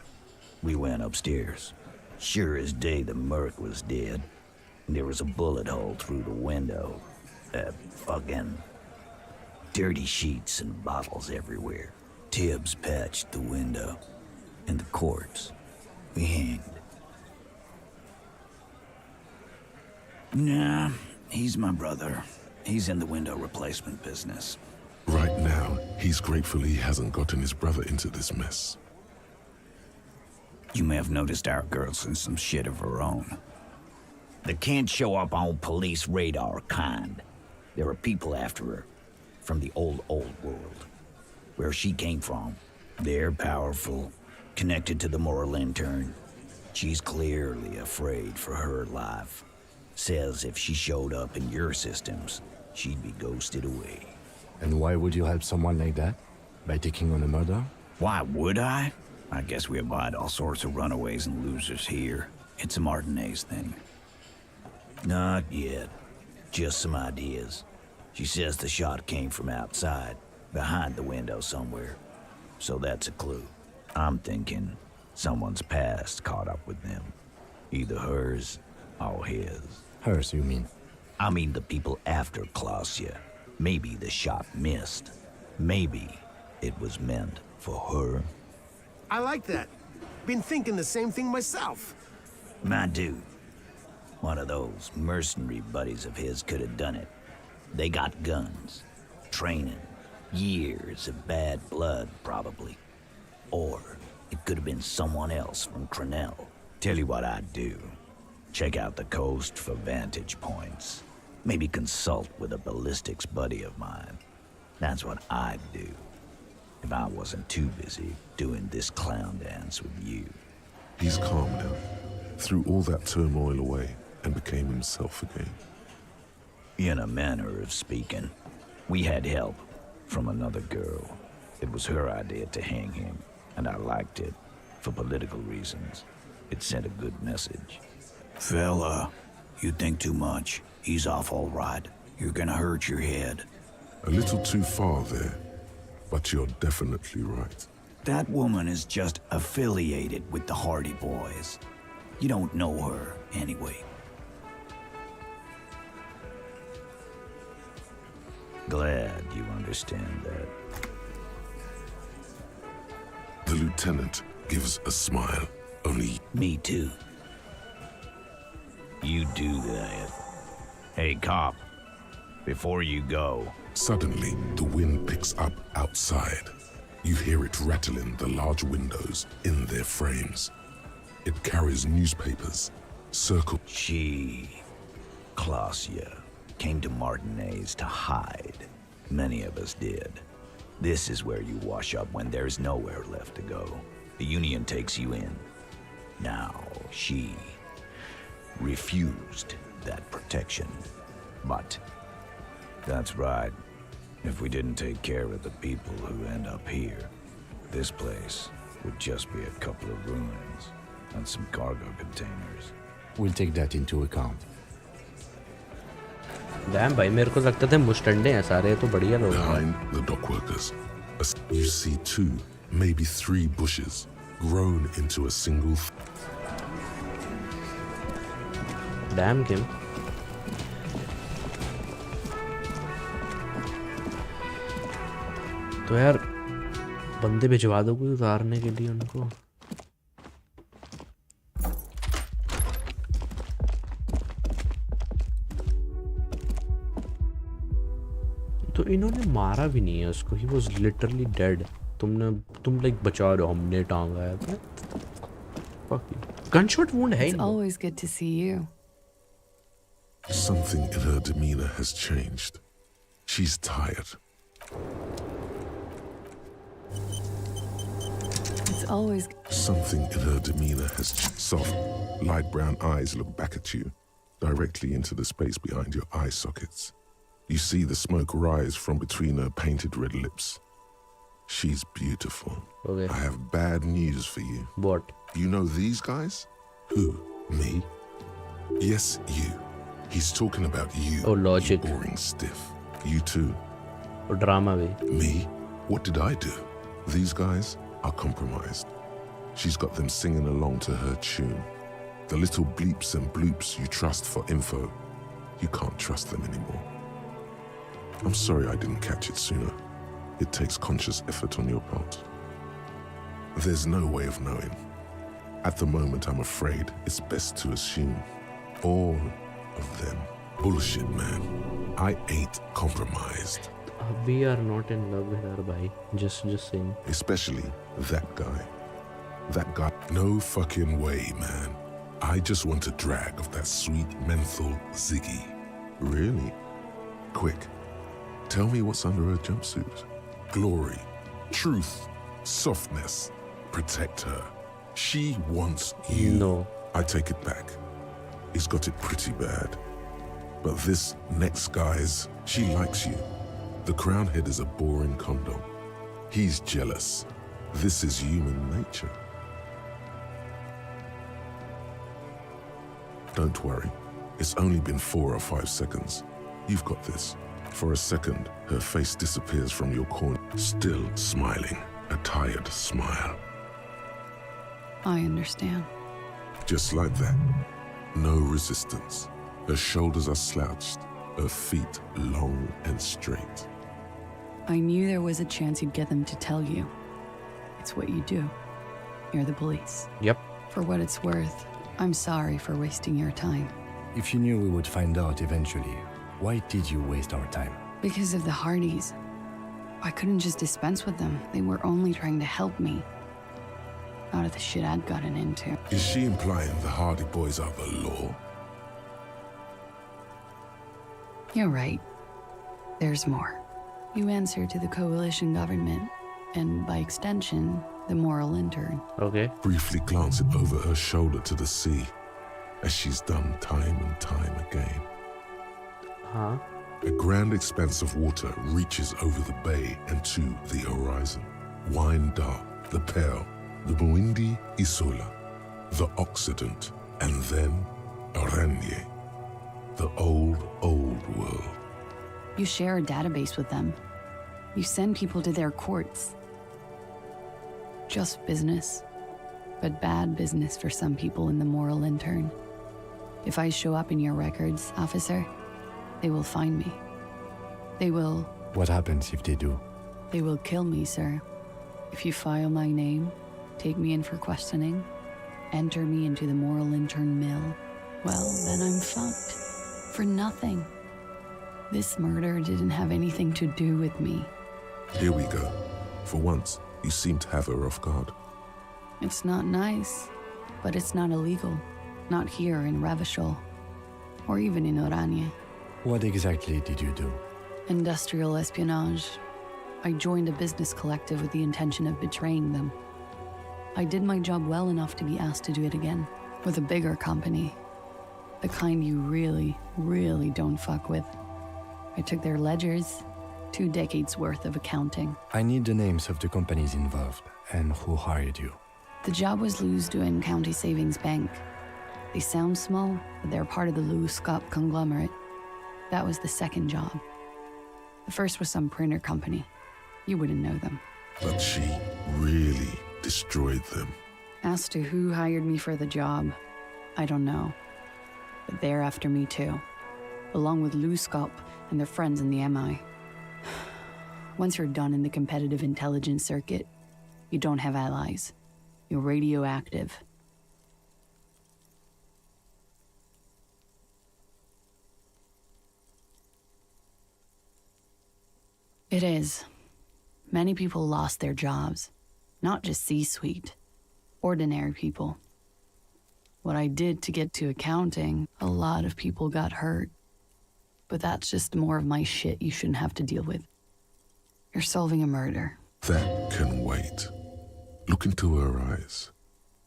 We went upstairs. Sure as day the Merc was dead. There was a bullet hole through the window. Fucking dirty sheets and bottles everywhere. Tibbs patched the window. And the corpse. We hanged. Nah, he's my brother. He's in the window replacement business. Right now, he's grateful he hasn't gotten his brother into this mess. You may have noticed our girl's in some shit of her own. They can't show up on police radar kind. There are people after her. From the old world. Where she came from. They're powerful. Connected to the moral intern. She's clearly afraid for her life. Says if she showed up in your systems, she'd be ghosted away. And why would you help someone like that? By taking on a murder? Why would I? I guess we abide all sorts of runaways and losers here. It's a Martinez thing. Not yet. Just some ideas. She says the shot came from outside, behind the window somewhere. So that's a clue. I'm thinking someone's past caught up with them. Either hers or his. Hers, you mean? I mean the people after Clausia. Maybe the shot missed. Maybe it was meant for her. I like that. Been thinking the same thing myself. My dude. One of those mercenary buddies of his could have done it. They got guns. Training. Years of bad blood, probably. Or it could have been someone else from Crenell. Tell you what I'd do. Check out the coast for vantage points. Maybe consult with a ballistics buddy of mine. That's what I'd do. If I wasn't too busy doing this clown dance with you. He's calm now, threw all that turmoil away, and became himself again. In a manner of speaking, we had help from another girl. It was her idea to hang him, and I liked it for political reasons. It sent a good message. Fella, you think too much. He's off all right. You're gonna hurt your head. A little too far there, but you're definitely right. That woman is just affiliated with the Hardy Boys. You don't know her anyway. Glad you understand that. The lieutenant gives a smile, only... Me too. You do that. Hey, cop, before you go... Suddenly, the wind picks up outside. You hear it rattling the large windows in their frames. It carries newspapers, circle... She, Clausia, came to Martinez to hide. Many of us did. This is where you wash up when there's nowhere left to go. The Union takes you in. Now, she refused that protection. But, that's right. If we didn't take care of the people who end up here, this place would just be a couple of ruins and some cargo containers. We'll take that into account. Damn भाई मेरे को लगता था मुस्टंडे हैं सारे तो बढ़िया लोग हैं. Behind the dock workers, you see 2, maybe 3 bushes grown into a single... Damn Kim. तो यार बंदे भिजवा दो कोई उतारने के लिए उनको. तो इन्होंने मारा भी नहीं है उसको. He was literally dead. तुम लाइक बचा रहे हो हमने टांगा है. Fuck you. Gunshot wound है. It's always good to see you. Something in her demeanor has changed. She's tired. It's always... Something in her demeanor has soft, light brown eyes look back at you, directly into the space behind your eye sockets. You see the smoke rise from between her painted red lips. She's beautiful. Okay. I have bad news for you. What? You know these guys? Who? Me? Yes, you. He's talking about you. Oh, logic. You boring stiff. You too. Oh, drama way. Me? What did I do? These guys are compromised. She's got them singing along to her tune. The little bleeps and bloops you trust for info, you can't trust them anymore. I'm sorry I didn't catch it sooner. It takes conscious effort on your part. There's no way of knowing. At the moment, I'm afraid it's best to assume all of them. Bullshit, man. I ain't compromised. We are not in love with her, bhai. Just saying. Especially that guy. That guy. No fucking way, man. I just want a drag of that sweet menthol Ziggy. Really? Quick. Tell me what's under her jumpsuit. Glory. Truth. Softness. Protect her. She wants you. No. I take it back. He's got it pretty bad. But this next guy's, she likes you. The crown head is a boring condom. He's jealous. This is human nature. Don't worry. It's only been 4 or 5 seconds. You've got this. For a second, her face disappears from your corner, still smiling, a tired smile. I understand. Just like that. No resistance. Her shoulders are slouched, her feet long and straight. I knew there was a chance you'd get them to tell you. It's what you do. You're the police. Yep. For what it's worth, I'm sorry for wasting your time. If you knew we would find out eventually, why did you waste our time? Because of the Hardys. I couldn't just dispense with them. They were only trying to help me. out of the shit I'd gotten into. Is she implying the Hardy Boys are the law? You're right. There's more. You answer to the coalition government, and by extension, the moral intern. Okay. Briefly glancing over her shoulder to the sea, as she's done time and time again. Huh? A grand expanse of water reaches over the bay and to the horizon. Wine dark, the Pearl, the Muindi Isola, the Occident, and then Aranye, the old world. You share a database with them. You send people to their courts. Just business, but bad business for some people in the moral intern. If I show up in your records, officer, they will find me. They will... What happens if they do? They will kill me, sir. If you file my name, take me in for questioning, enter me into the moral intern mill, well, then I'm fucked. For nothing. This murder didn't have anything to do with me. Here we go. For once, you seem to have her off guard. It's not nice, but it's not illegal. Not here in Revachol, or even in Oranje. What exactly did you do? Industrial espionage. I joined a business collective with the intention of betraying them. I did my job well enough to be asked to do it again, with a bigger company. The kind you really, really don't fuck with. I took their ledgers, 2 decades worth of accounting. I need the names of the companies involved and who hired you. The job was Lou's doing County Savings Bank. They sound small, but they're part of the Lou Scott conglomerate. That was the second job. The first was some printer company. You wouldn't know them. But she really destroyed them. As to who hired me for the job, I don't know. But they're after me too, along with Lou Scott and their friends in the MI. Once you're done in the competitive intelligence circuit, you don't have allies. You're radioactive. It is. Many people lost their jobs. Not just C-suite. Ordinary people. What I did to get to accounting, a lot of people got hurt. But that's just more of my shit you shouldn't have to deal with. You're solving a murder. That can wait. Look into her eyes.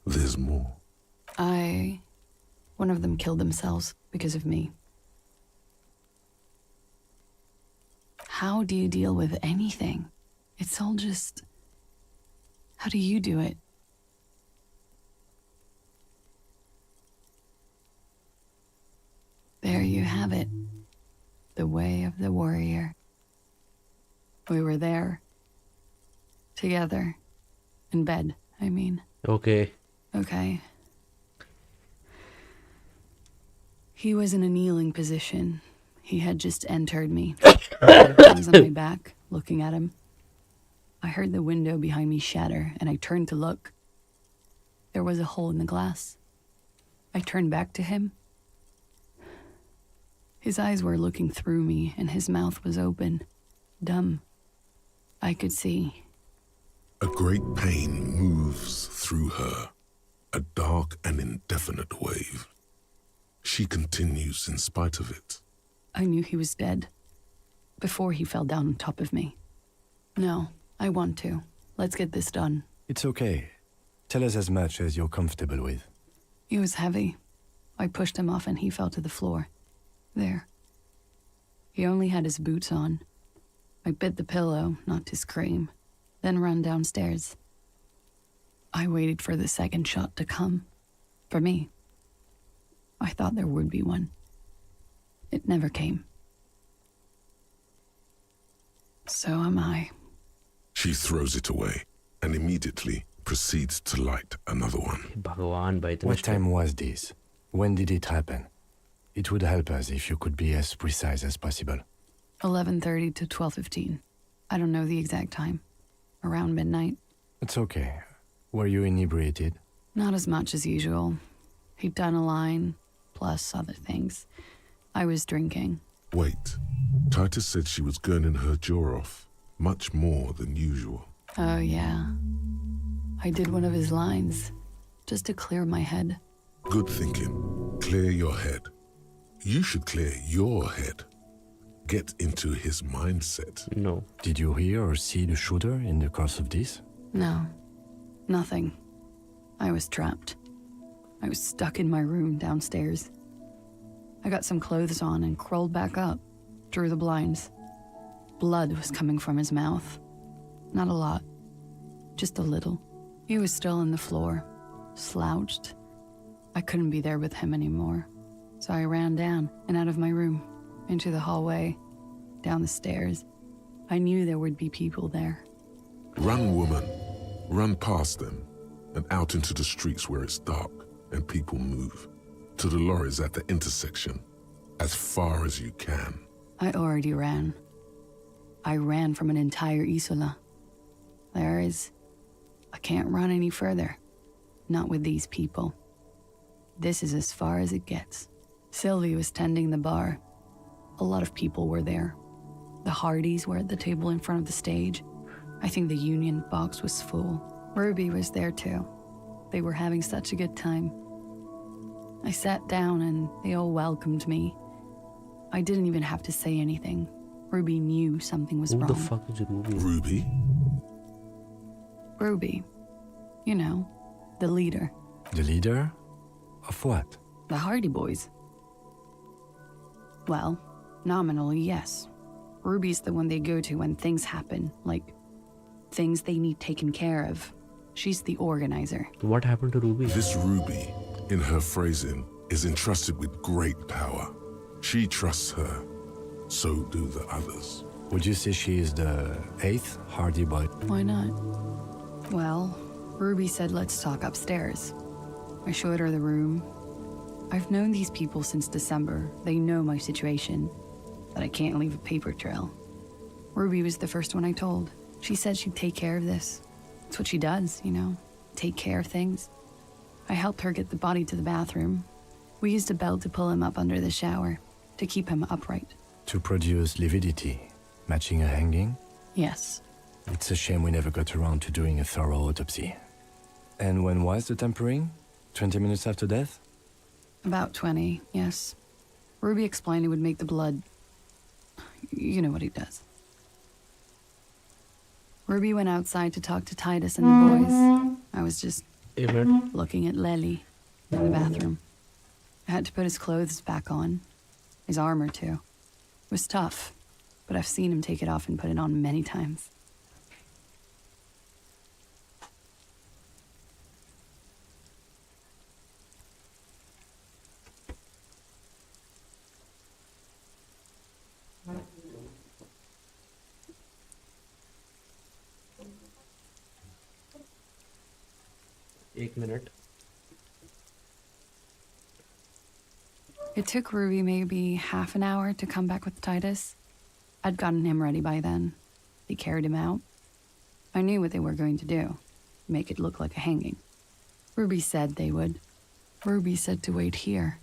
There's more. One of them killed themselves because of me. How do you deal with anything? It's all just... How do you do it? There you have it. The way of the warrior. We were there. Together. In bed, I mean. Okay. Okay. He was in a kneeling position. He had just entered me. I was on my back, looking at him. I heard the window behind me shatter, and I turned to look. There was a hole in the glass. I turned back to him. His eyes were looking through me, and his mouth was open. Dumb. I could see. A great pain moves through her, a dark and indefinite wave. She continues in spite of it. I knew he was dead. Before he fell down on top of me. No, I want to. Let's get this done. It's okay. Tell us as much as you're comfortable with. He was heavy. I pushed him off and he fell to the floor. There. He only had his boots on. I bit the pillow, not to scream, then ran downstairs. I waited for the second shot to come. For me. I thought there would be one. It never came. So am I. She throws it away and immediately proceeds to light another one. What time was this? When did it happen? It would help us if you could be as precise as possible. 11:30 to 12:15. I don't know the exact time. Around midnight. It's okay. Were you inebriated? Not as much as usual. He'd done a line, plus other things. I was drinking. Wait. Titus said she was gurning her jaw off, much more than usual. Oh, yeah. I did one of his lines, just to clear my head. Good thinking. Clear your head. You should clear your head. Get into his mindset. No. Did you hear or see the shooter in the course of this? No, nothing. I was trapped. I was stuck in my room downstairs. I got some clothes on and crawled back up, drew the blinds. Blood was coming from his mouth. Not a lot, just a little. He was still on the floor, slouched. I couldn't be there with him anymore, so I ran down and out of my room, into the hallway, down the stairs. I knew there would be people there. Run, woman. Run past them and out into the streets where it's dark and people move. To the lorries at the intersection, as far as you can. I already ran. I ran from an entire Isola. I can't run any further. Not with these people. This is as far as it gets. Sylvie was tending the bar. A lot of people were there. The Hardys were at the table in front of the stage. I think the Union box was full. Ruby was there too. They were having such a good time. I sat down and they all welcomed me. I didn't even have to say anything. Ruby knew something was wrong. Who the fuck is Ruby? Ruby? Ruby. You know, the leader. The leader? Of what? The Hardy Boys. Well, nominally, yes. Ruby's the one they go to when things happen, like things they need taken care of. She's the organizer. What happened to Ruby? This Ruby, in her phrasing, is entrusted with great power. She trusts her. So do the others. Would you say she is the 8th Hardy Boy? Why not? Well, Ruby said let's talk upstairs. I showed her the room. I've known these people since December. They know my situation, that I can't leave a paper trail. Ruby was the first one I told. She said she'd take care of this. It's what she does, you know, take care of things. I helped her get the body to the bathroom. We used a belt to pull him up under the shower, to keep him upright. To produce lividity, matching a hanging? Yes. It's a shame we never got around to doing a thorough autopsy. And when was the tampering? 20 minutes after death? About 20, yes. Ruby explained it would make the blood... You know what he does. Ruby went outside to talk to Titus and the boys. I was just looking at Lely in the bathroom. I had to put his clothes back on. His armor, too. It was tough, but I've seen him take it off and put it on many times. One minute. It took Ruby maybe half an hour to come back with Titus. I'd gotten him ready by then. They carried him out. I knew what they were going to do. Make it look like a hanging. Ruby said they would. Ruby said to wait here.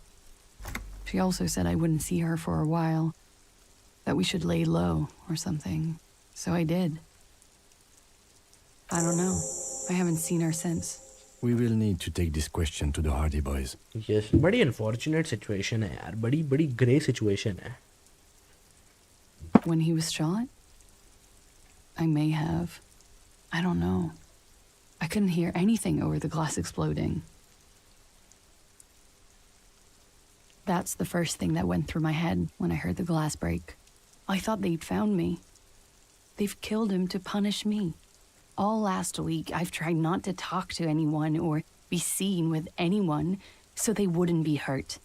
She also said I wouldn't see her for a while. That we should lay low or something. So I did. I don't know. I haven't seen her since. We will need to take this question to the Hardy Boys. Yes, बड़ी unfortunate situation है यार, बड़ी grey situation है. When he was shot? I may have. I don't know. I couldn't hear anything over the glass exploding. That's the first thing that went through my head when I heard the glass break. I thought they'd found me. They've killed him to punish me. All last week, I've tried not to talk to anyone or be seen with anyone so they wouldn't be hurt.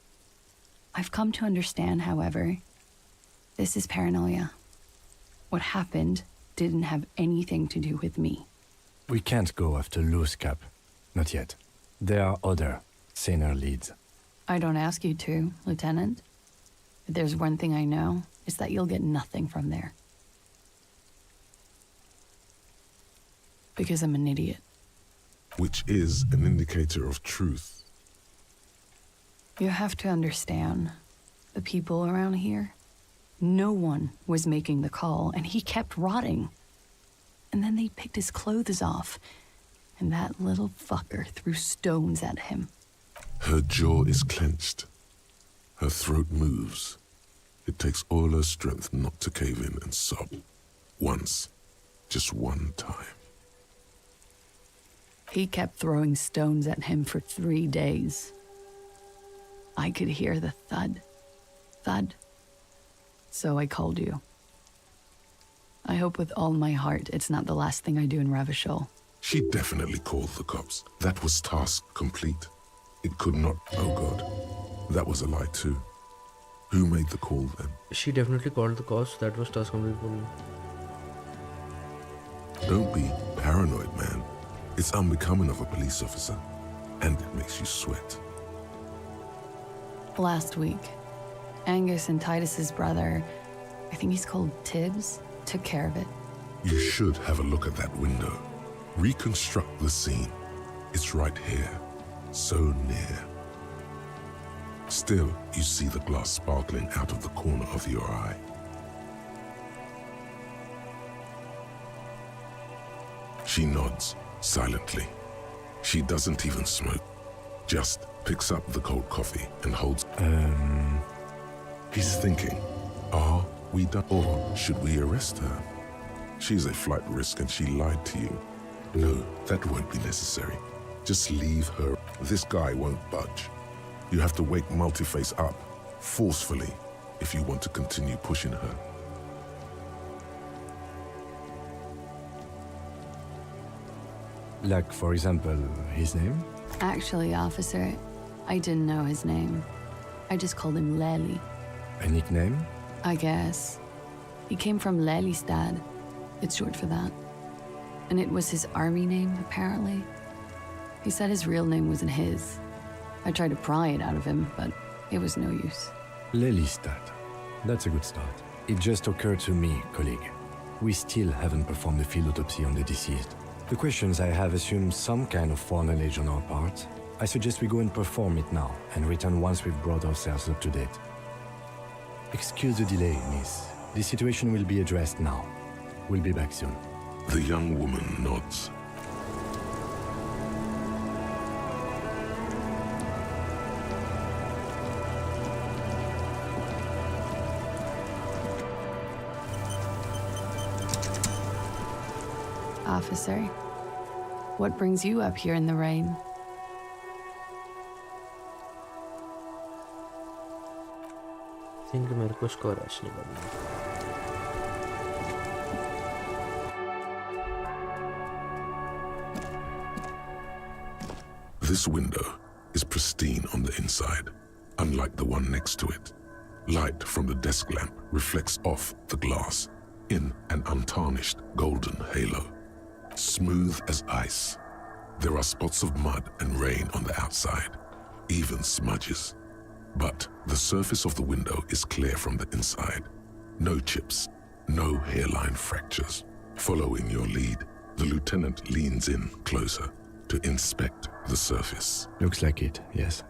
I've come to understand, however, this is paranoia. What happened didn't have anything to do with me. We can't go after Loose Cap. Not yet. There are other, saner leads. I don't ask you to, Lieutenant. If there's one thing I know, it's that you'll get nothing from there. Because I'm an idiot. Which is an indicator of truth. You have to understand, the people around here, no one was making the call, and he kept rotting. And then they picked his clothes off, and that little fucker threw stones at him. Her jaw is clenched. Her throat moves. It takes all her strength not to cave in and sob. Once. Just one time. He kept throwing stones at him for 3 days. I could hear the thud. Thud. So I called you. I hope with all my heart it's not the last thing I do in Ravishol. She definitely called the cops. That was task complete. It could not... Oh God. That was a lie too. Who made the call then? She definitely called the cops. That was task complete for me. Don't be paranoid, man. It's unbecoming of a police officer. And it makes you sweat. Last week, Angus and Titus's brother, I think he's called Tibbs, took care of it. You should have a look at that window. Reconstruct the scene. It's right here. So near. Still, you see the glass sparkling out of the corner of your eye. She nods, silently. She doesn't even smoke. Just picks up the cold coffee and holds... He's thinking, are we done or should we arrest her? She's a flight risk and she lied to you. No, that won't be necessary. Just leave her. This guy won't budge. You have to wake Multiface up, forcefully, if you want to continue pushing her. Like, for example, his name? Actually, officer, I didn't know his name. I just called him Lely. A nickname? I guess. He came from Lelystad. It's short for that. And it was his army name, apparently. He said his real name wasn't his. I tried to pry it out of him, but it was no use. Lelystad. That's a good start. It just occurred to me, colleague. We still haven't performed a field autopsy on the deceased. The questions I have assume some kind of foreknowledge on our part. I suggest we go and perform it now, and return once we've brought ourselves up to date. Excuse the delay, miss. The situation will be addressed now. We'll be back soon. The young woman nods. Officer, what brings you up here in the rain? I think मेरे को इसको rush नहीं करना. This window is pristine on the inside, unlike the one next to it. Light from the desk lamp reflects off the glass in an untarnished golden halo. Smooth as ice. There are spots of mud and rain on the outside, even smudges. But the surface of the window is clear from the inside. No chips, no hairline fractures. Following your lead, the lieutenant leans in closer to inspect the surface. Looks like it, yes.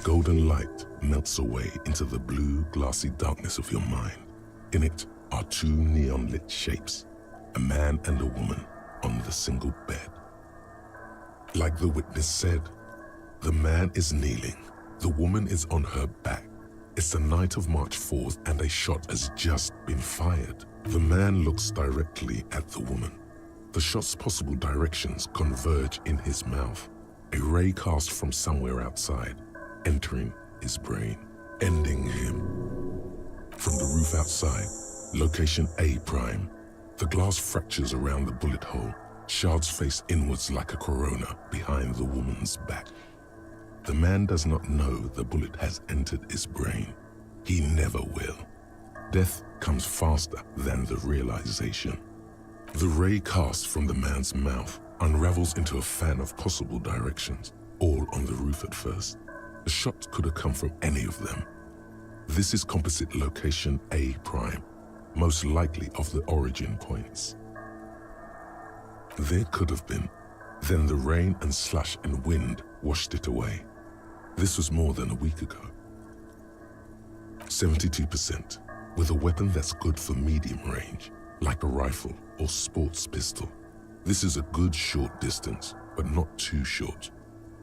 Golden light melts away into the blue, glassy darkness of your mind. In it are two neon-lit shapes, a man and a woman on the single bed. Like the witness said, the man is kneeling, the woman is on her back. It's the night of March 4th and a shot has just been fired. The man looks directly at the woman. The shot's possible directions converge in his mouth. A ray cast from somewhere outside, entering his brain, ending him. From the roof outside, location A prime, the glass fractures around the bullet hole. Shards face inwards like a corona behind the woman's back. The man does not know the bullet has entered his brain. He never will. Death comes faster than the realization. The ray cast from the man's mouth unravels into a fan of possible directions, all on the roof at first. The shot could have come from any of them. This is composite location A prime, most likely of the origin points. There could have been. Then the rain and slush and wind washed it away. This was more than a week ago. 72%, with a weapon that's good for medium range, like a rifle or sports pistol. This is a good short distance, but not too short.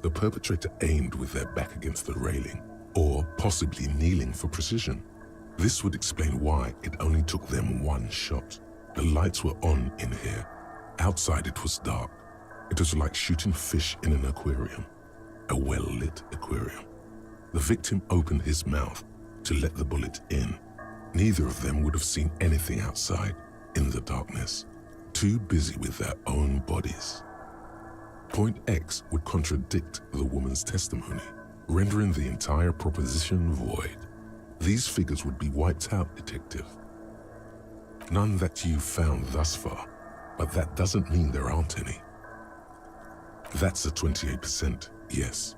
The perpetrator aimed with their back against the railing, or possibly kneeling for precision. This would explain why it only took them one shot. The lights were on in here. Outside it was dark. It was like shooting fish in an aquarium, a well-lit aquarium. The victim opened his mouth to let the bullet in. Neither of them would have seen anything outside in the darkness, too busy with their own bodies. Point X would contradict the woman's testimony, rendering the entire proposition void. These figures would be wiped out, Detective. None that you've found thus far, but that doesn't mean there aren't any. That's a 28%, yes.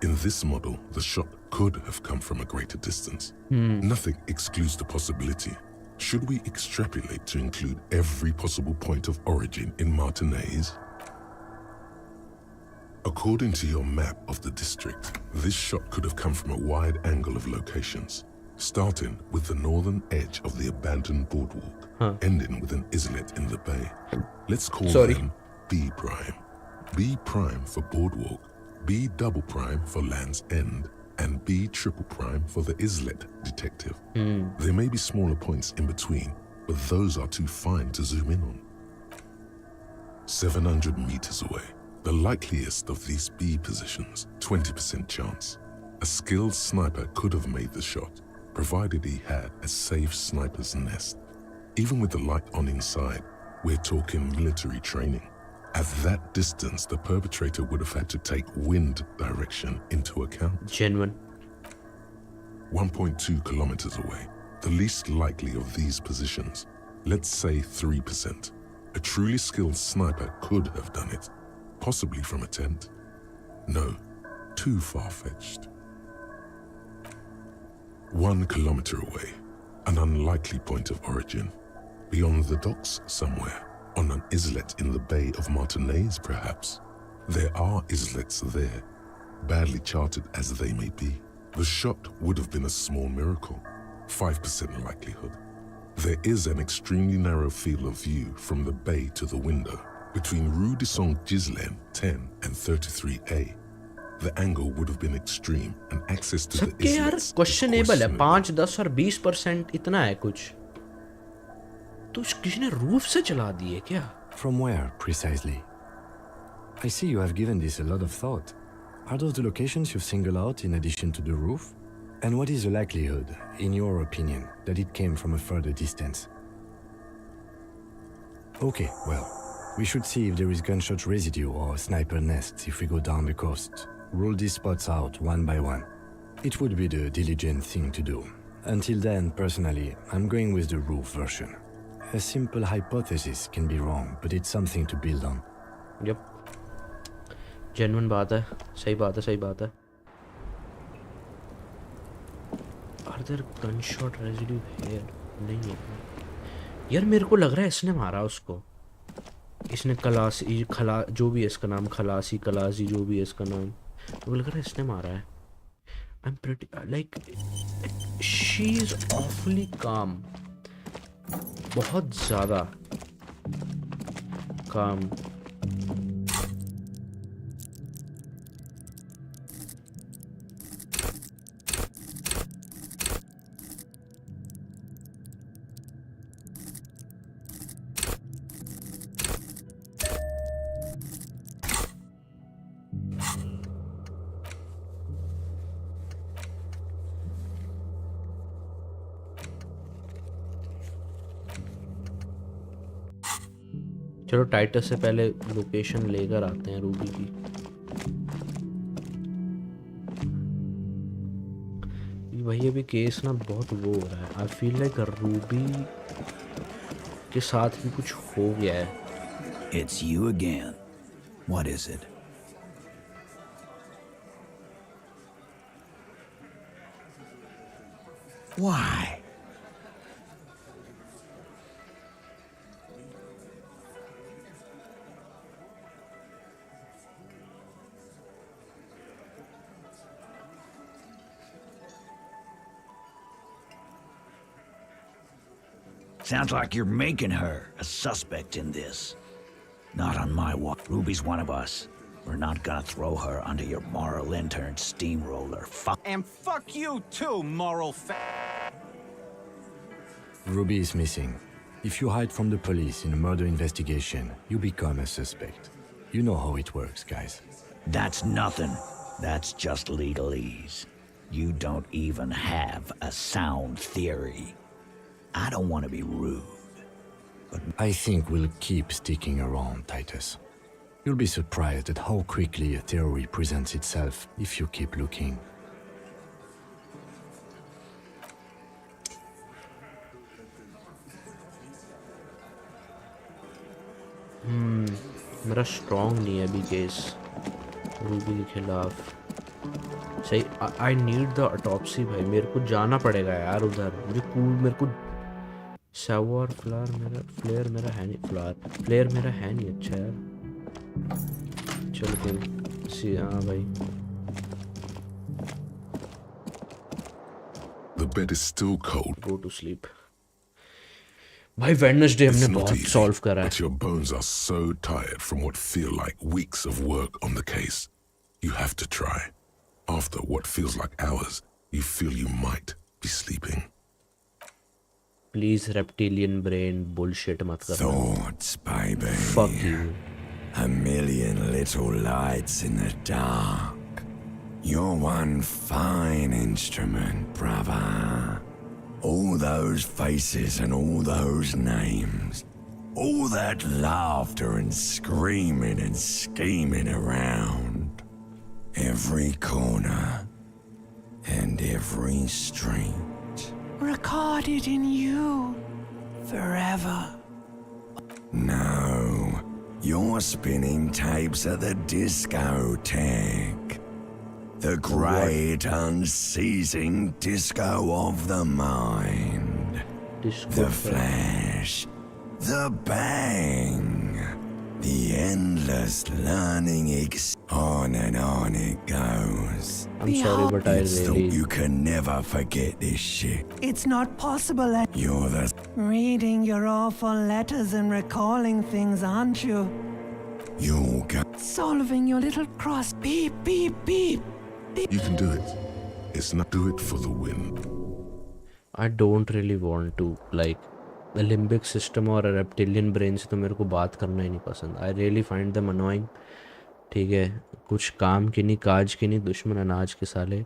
In this model, the shot could have come from a greater distance. Nothing excludes the possibility. Should we extrapolate to include every possible point of origin in Martinez? According to your map of the district, this shot could have come from a wide angle of locations, starting with the northern edge of the abandoned boardwalk, ending with an islet in the bay. Let's call them B prime. B prime for boardwalk, B double prime for Land's End, and B triple prime for the islet, Detective. There may be smaller points in between, but those are too fine to zoom in on. 700 meters away, the likeliest of these B positions, 20% chance. A skilled sniper could have made the shot, provided he had a safe sniper's nest. Even with the light on inside, we're talking military training. At that distance, the perpetrator would have had to take wind direction into account. Genuine. 1.2 kilometers away, the least likely of these positions, let's say 3%. A truly skilled sniper could have done it, possibly from a tent. No, too far-fetched. 1 kilometer away, an unlikely point of origin. Beyond the docks somewhere, on an islet in the Bay of Martinez perhaps. There are islets there, badly charted as they may be. The shot would have been a small miracle, 5% likelihood. There is an extremely narrow field of view from the bay to the window, between Rue de Saint-Ghislain 10 and 33A. The angle would have been extreme and access to the islets questionable है 5, 10 और 20% इतना है कुछ तो किसी ने roof से चला दिए क्या? From where, precisely? I see you have given this a lot of thought. Are those the locations you've singled out in addition to the roof? And what is the likelihood, in your opinion, that it came from a further distance? Okay, well, we should see if there is gunshot residue or sniper nests if we go down the coast. Rule these spots out one by one. It would be the diligent thing to do. Until then, personally, I'm going with the roof version. A simple hypothesis can be wrong, but it's something to build on. Yep. Genuine बात है, सही बात है. Are there gunshot residue here? नहीं है. यार मेरे को लग रहा है इसने मारा उसको. इसने जो भी है इसका नाम खलासी जो भी है इसका नाम, वो लग रहा है इसने मारा है. I'm pretty like she is awfully calm. बहुत ज़्यादा calm. चलो टाइटस से पहले लोकेशन लेकर आते हैं रूबी की. भाई अभी केस ना बहुत वो हो रहा है. आई फील लाइक रूबी के साथ भी कुछ हो गया है. It's you again. What is it? Why? Sounds like you're making her a suspect in this. Not on my watch. Ruby's one of us. We're not gonna throw her under your moral intern steamroller. Fuck. And fuck you too, moral Ruby is missing. If you hide from the police in a murder investigation, you become a suspect. You know how it works, guys. That's nothing. That's just legalese. You don't even have a sound theory. I don't want to be rude, but I think we'll keep sticking around, Titus. You'll be surprised at how quickly a theory presents itself if you keep looking. मेरा strong नहीं है अभी case Ruby के खिलाफ सही I need the autopsy भाई मेरे को जाना पड़ेगा यार उधर मुझे मेरे को सैवॉर फ्लेयर मेरा है नहीं फ्लेयर मेरा है नहीं अच्छा यार चल कोई सी हाँ भाई The bed is still cold. Go to sleep. भाई वेडनेसडे हमने बहुत सॉल्व करा है. But your bones are so tired from what feel like weeks of work on the case. You have to try. After what feels like hours, you feel you might be sleeping. Please reptilian brain bullshit मत कर. Thoughts, baby. Fuck you. A million little lights in the dark. You're one fine instrument, brother. All those faces and all those names. All that laughter and screaming and scheming around. Every corner and every street. Recorded in you. Forever. No, you're spinning tapes at the discotheque. The great unceasing disco of the mind. The flash. The bang. The endless learning on and on it goes. I'm sorry, but I really... You can never forget this shit. It's not possible. You're the... Reading your awful letters and recalling things, aren't you? You'll go... Solving your little cross. Beep, beep, beep. You can do it. It's not do it for the win. I don't really want to like the limbic system or a reptilian brain से तो मेरे को बात करना ही नहीं पसंद. I really find them annoying. ठीक है कुछ काम की नहीं काज की नहीं दुश्मन अनाज के साले.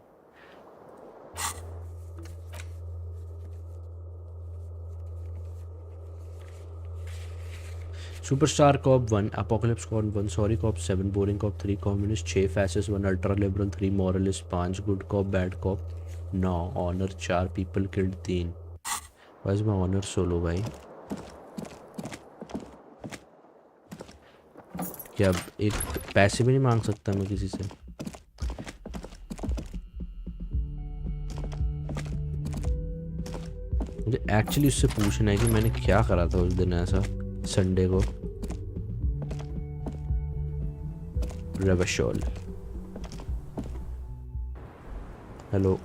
Superstar Cop 1, Apocalypse Cop 1, Sorry Cop 7, Boring Cop 3, Communist 6, Fascist 1, Ultra Liberal 3, Moralist 5, Good Cop, Bad Cop 9, Honor 4, People Killed 3. Why is my honor solo भाई? क्या अब एक पैसे भी नहीं मांग सकता मैं किसी से? मुझे एक्चुअली उससे पूछना है कि मैंने क्या करा था उस दिन ऐसा संडे को. रेवशोल हेलो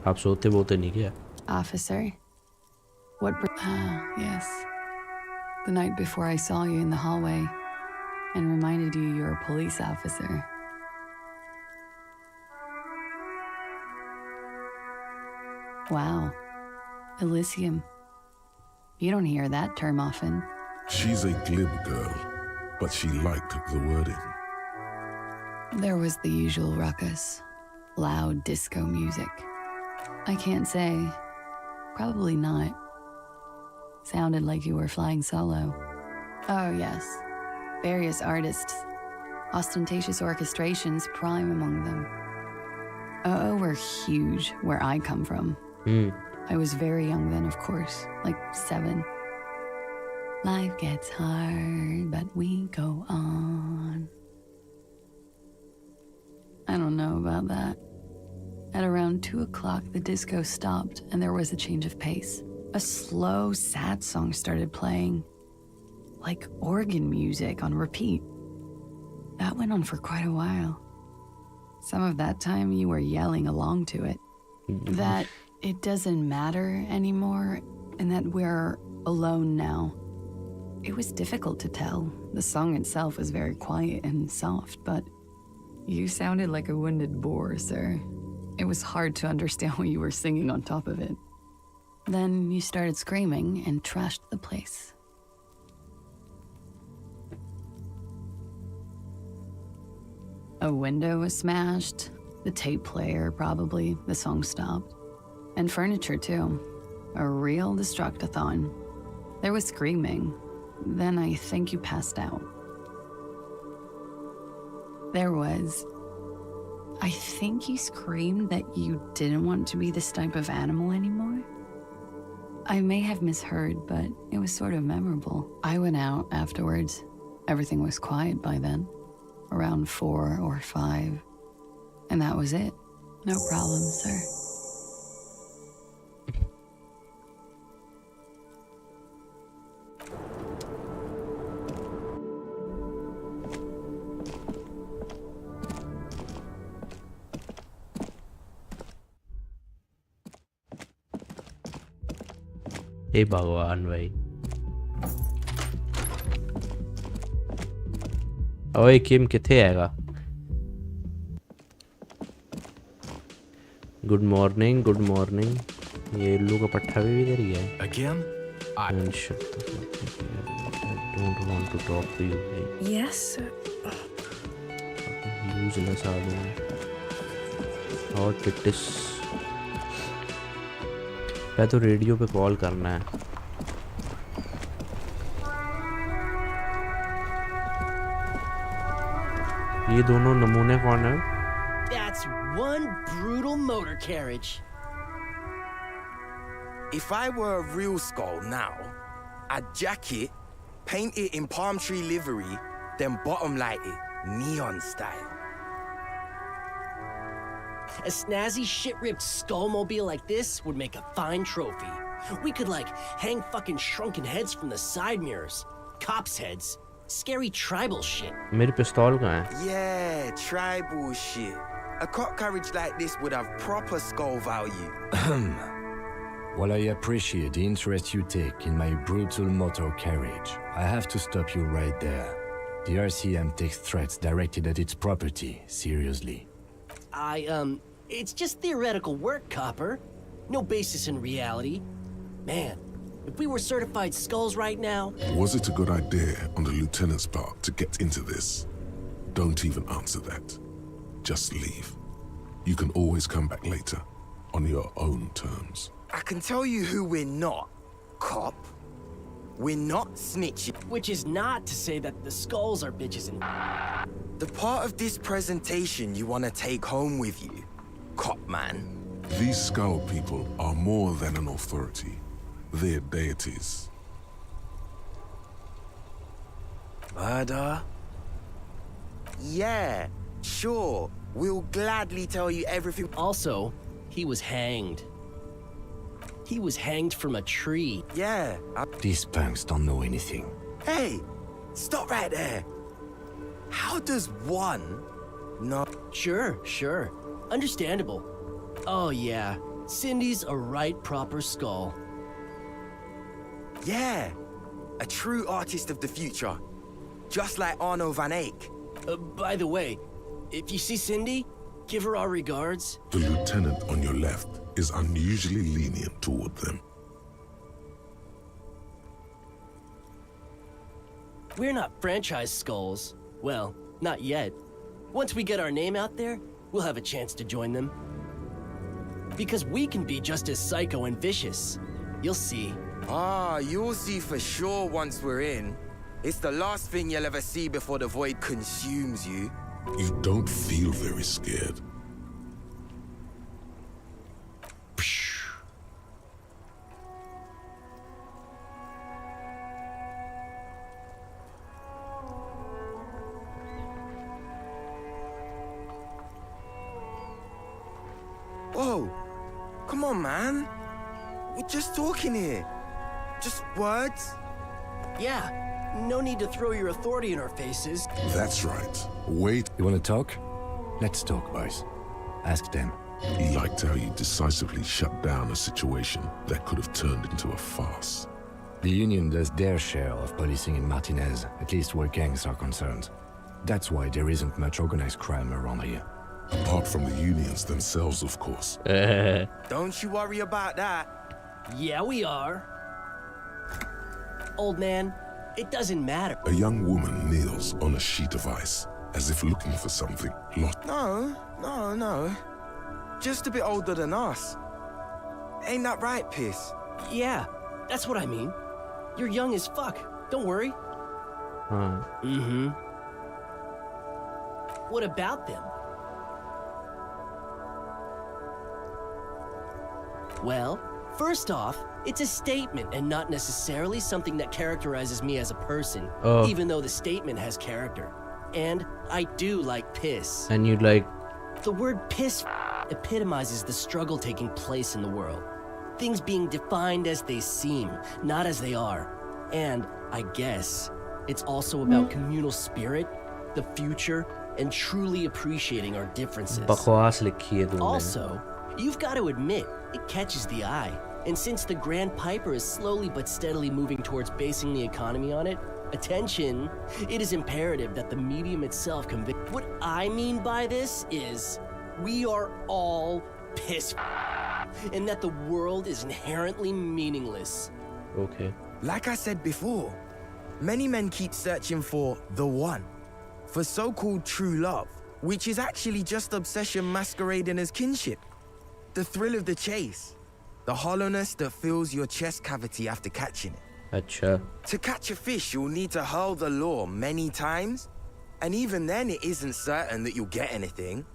आप सोते बोते नहीं क्या? Officer, yes. The night before I saw you in the hallway and reminded you you're a police officer. Wow. Elysium. You don't hear that term often. She's a glib girl, but she liked the wording. There was the usual ruckus. Loud disco music. I can't say. Probably not. Sounded like you were flying solo. Oh, yes. Various artists. Ostentatious orchestrations, prime among them. Oh, we're huge where I come from. I was very young then, of course, like 7. Life gets hard, but we go on. I don't know about that. At around 2 o'clock, the disco stopped and there was a change of pace. A slow, sad song started playing, like organ music on repeat. That went on for quite a while. Some of that time you were yelling along to it. That it doesn't matter anymore and that we're alone now. It was difficult to tell. The song itself was very quiet and soft, but you sounded like a wounded boar, sir. It was hard to understand what you were singing on top of it. Then you started screaming and trashed the place. A window was smashed, the tape player probably, the song stopped. And furniture too. A real destructathon. There was screaming. Then I think you passed out. There was... I think you screamed that you didn't want to be this type of animal anymore. I may have misheard, but it was sort of memorable. I went out afterwards. Everything was quiet by then. Around 4 or 5. And that was it. No problem, sir. हे भगवान भाई ओए किम किथे आएगा good morning ये इल्लू का पट्टा भी इधर ही है Again? And shut the fuck up. I don't want to talk to you भाई Yes, sir. useless आदमी और टिटिस मैं तो रेडियो पे कॉल करना है ये दोनों नमूने कौन है That's one brutal motor carriage. If I were a real skull now, I'd jack it, paint it in palm tree livery, then bottom light it, neon style. A snazzy shit-ripped skullmobile like this would make a fine trophy. We could, like, hang fucking shrunken heads from the side mirrors. Cops' heads. Scary tribal shit. मेरी पिस्तौल कहाँ है? Yeah, tribal shit. A cop carriage like this would have proper skull value. While I appreciate the interest you take in my brutal motor carriage, I have to stop you right there. The RCM takes threats directed at its property seriously. It's just theoretical work, Copper. No basis in reality. Man, if we were certified skulls right now... Was it a good idea on the lieutenant's part to get into this? Don't even answer that. Just leave. You can always come back later, on your own terms. I can tell you who we're not, cop. We're not snitching. Which is not to say that the skulls are bitches and... The part of this presentation you want to take home with you, cop man. These skull people are more than an authority. They're deities. Murder? Yeah, sure. We'll gladly tell you everything. Also, he was hanged. He was hanged from a tree. Yeah. These punks don't know anything. Hey, stop right there. How does one not... Sure. Understandable. Oh yeah, Cindy's a right proper skull. Yeah, a true artist of the future. Just like Arno van Eyck. By the way, if you see Cindy, give her our regards. The lieutenant on your left is unusually lenient toward them. We're not franchise skulls. Well, not yet. Once we get our name out there, we'll have a chance to join them. Because we can be just as psycho and vicious. You'll see. You'll see for sure once we're in. It's the last thing you'll ever see before the void consumes you. You don't feel very scared. Whoa, come on, man. We're just talking here. Just words. Yeah, no need to throw your authority in our faces. That's right. Wait. You want to talk? Let's talk, boys. Ask them. He liked how you decisively shut down a situation that could have turned into a farce. The Union does their share of policing in Martinez, at least where gangs are concerned. That's why there isn't much organized crime around here. Apart from the unions themselves, of course. Don't you worry about that. Yeah, we are. Old man, it doesn't matter. A young woman kneels on a sheet of ice, as if looking for something lost. No. Just a bit older than us. Ain't that right, Piss? Yeah, that's what I mean. You're young as fuck. Don't worry. Mm-hmm. What about them? Well, first off, it's a statement and not necessarily something that characterizes me as a person, even though the statement has character. And I do like piss. And you like... The word piss epitomizes the struggle taking place in the world. Things being defined as they seem, not as they are. And, I guess, it's also about communal spirit, the future, and truly appreciating our differences. बकवास लिखी है तुमने. Also, you've got to admit, it catches the eye. And since the Grand Piper is slowly but steadily moving towards basing the economy on it, attention, it is imperative that the medium itself convey. What I mean by this is, we are all piss and that the world is inherently meaningless. Okay. Like I said before, many men keep searching for the one, for so-called true love, which is actually just obsession masquerading as kinship. The thrill of the chase, the hollowness that fills your chest cavity after catching it. Acha. To catch a fish, you'll need to hurl the lure many times, and even then it isn't certain that you'll get anything.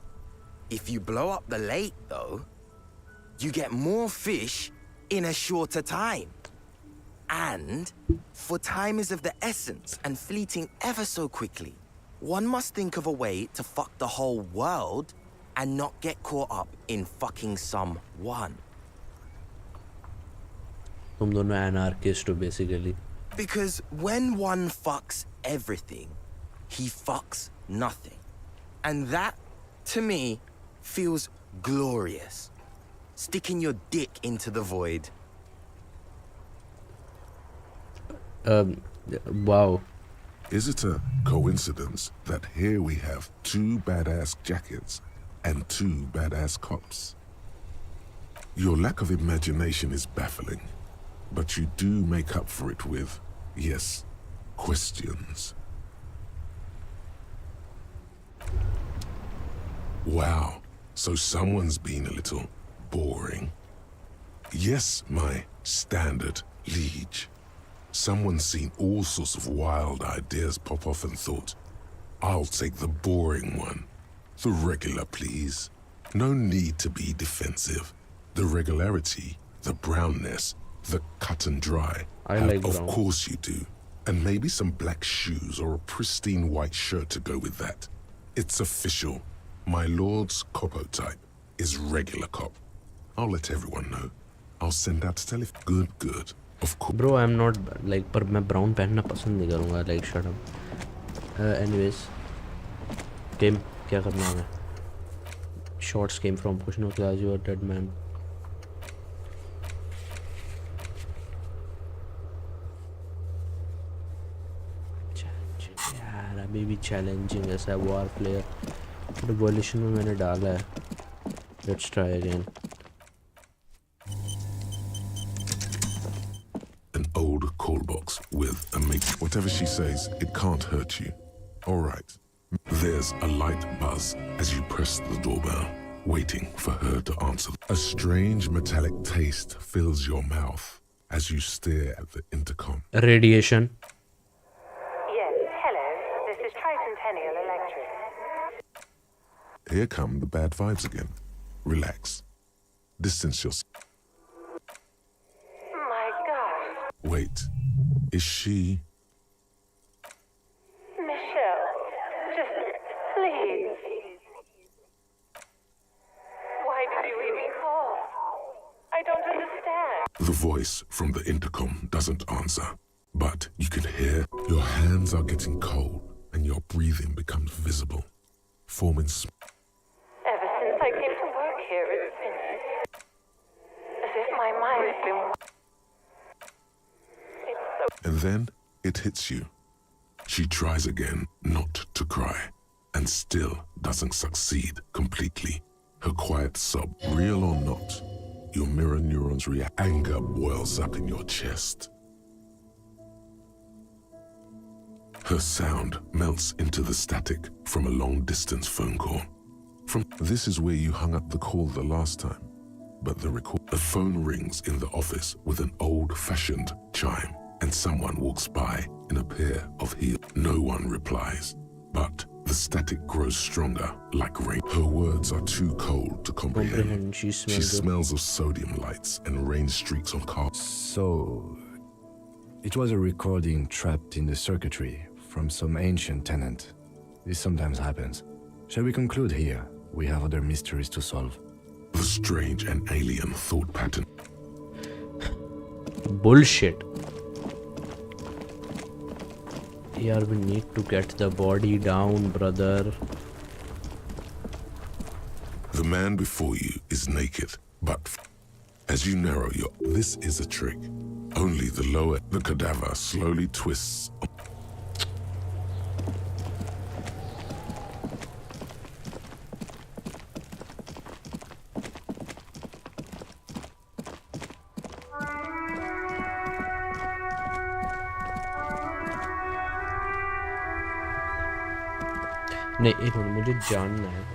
If you blow up the lake, though, you get more fish in a shorter time. And, for time is of the essence and fleeting ever so quickly, one must think of a way to fuck the whole world and not get caught up in fucking someone. तुम दोनों anarchist हो basically. Because when one fucks everything, he fucks nothing. And that, to me, feels glorious. Sticking your dick into the void. Wow. Is it a coincidence that here we have two badass jackets and two badass cops? Your lack of imagination is baffling, but you do make up for it with, yes, questions. Wow, so someone's been a little boring. Yes, my standard liege. Someone's seen all sorts of wild ideas pop off and thought, I'll take the boring one. The regular, please. No need to be defensive. The regularity, the brownness, the cut and dry. Like of brown. course you do. And maybe some black shoes or a pristine white shirt to go with that. It's official. My lord's copo type is regular cop. I'll let everyone know. I'll send out to tell if good. Of course. Bro, I'm not like, पर मैं brown पहनना पसंद नहीं करूँगा. Like, shut up. Anyways, game क्या करना है? Shots came from Kushno class. You are dead man. Challenging यार, अभी भी challenging ऐसा war player. तो evolution में मैंने डाला है. Let's try again. An old call box with a mate. Whatever she says, it can't hurt you. All right. There's a light buzz as you press the doorbell, waiting for her to answer. A strange metallic taste fills your mouth as you stare at the intercom. Radiation. Yes, hello. This is Tricentennial Electric. Here come the bad vibes again. Relax. Distance yourself. My God. Wait. Is she... Michelle, just please. Why did you even call? I don't understand. The voice from the intercom doesn't answer, but you can hear your hands are getting cold and your breathing becomes visible, forming Ever since I came to work here, it's been as if my mind's been... It And then it hits you. She tries again not to cry, and still doesn't succeed completely. Her quiet sob, real or not, your mirror neurons react. Anger boils up in your chest. Her sound melts into the static from a long-distance phone call. This is where you hung up the call the last time, but the phone rings in the office with an old-fashioned chime, and someone walks by in a pair of heels. No one replies, but the static grows stronger, like rain. Her words are too cold to comprehend. She smells of sodium lights and rain streaks on cars. So, it was a recording trapped in the circuitry from some ancient tenant. This sometimes happens. Shall we conclude here? We have other mysteries to solve. The strange and alien thought pattern. Bullshit. Here we need to get the body down, brother. The man before you is naked, but as you narrow your... This is a trick. Only the lower... The cadaver slowly twists... नहीं एक minute मुझे जानना है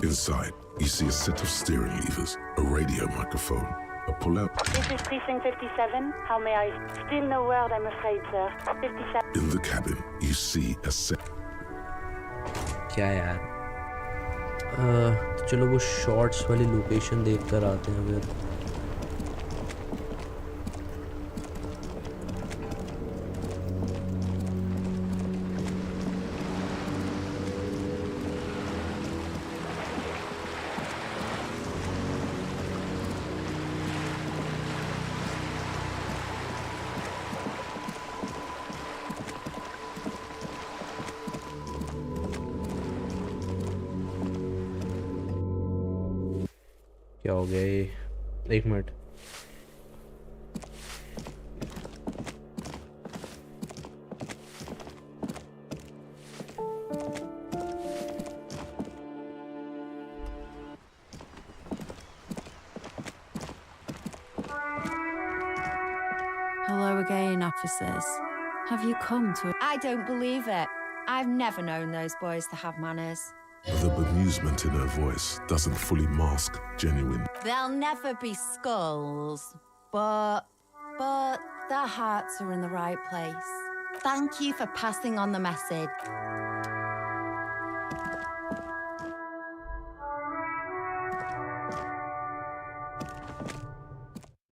Inside, you see a set of steering levers, a radio microphone, a pull-out. This is Precinct 57. How may I... Still no word, I'm afraid, sir. 57. In the cabin, you see a set... क्या यार तो चलो वो shorts वाली location देखकर आते हैं फिर क्या हो गया ये एक minute Hello again, officers. Have you come to... I don't believe it. I've never known those boys to have manners. The bemusement in her voice doesn't fully mask genuine. There'll never be skulls, but their hearts are in the right place. Thank you for passing on the message.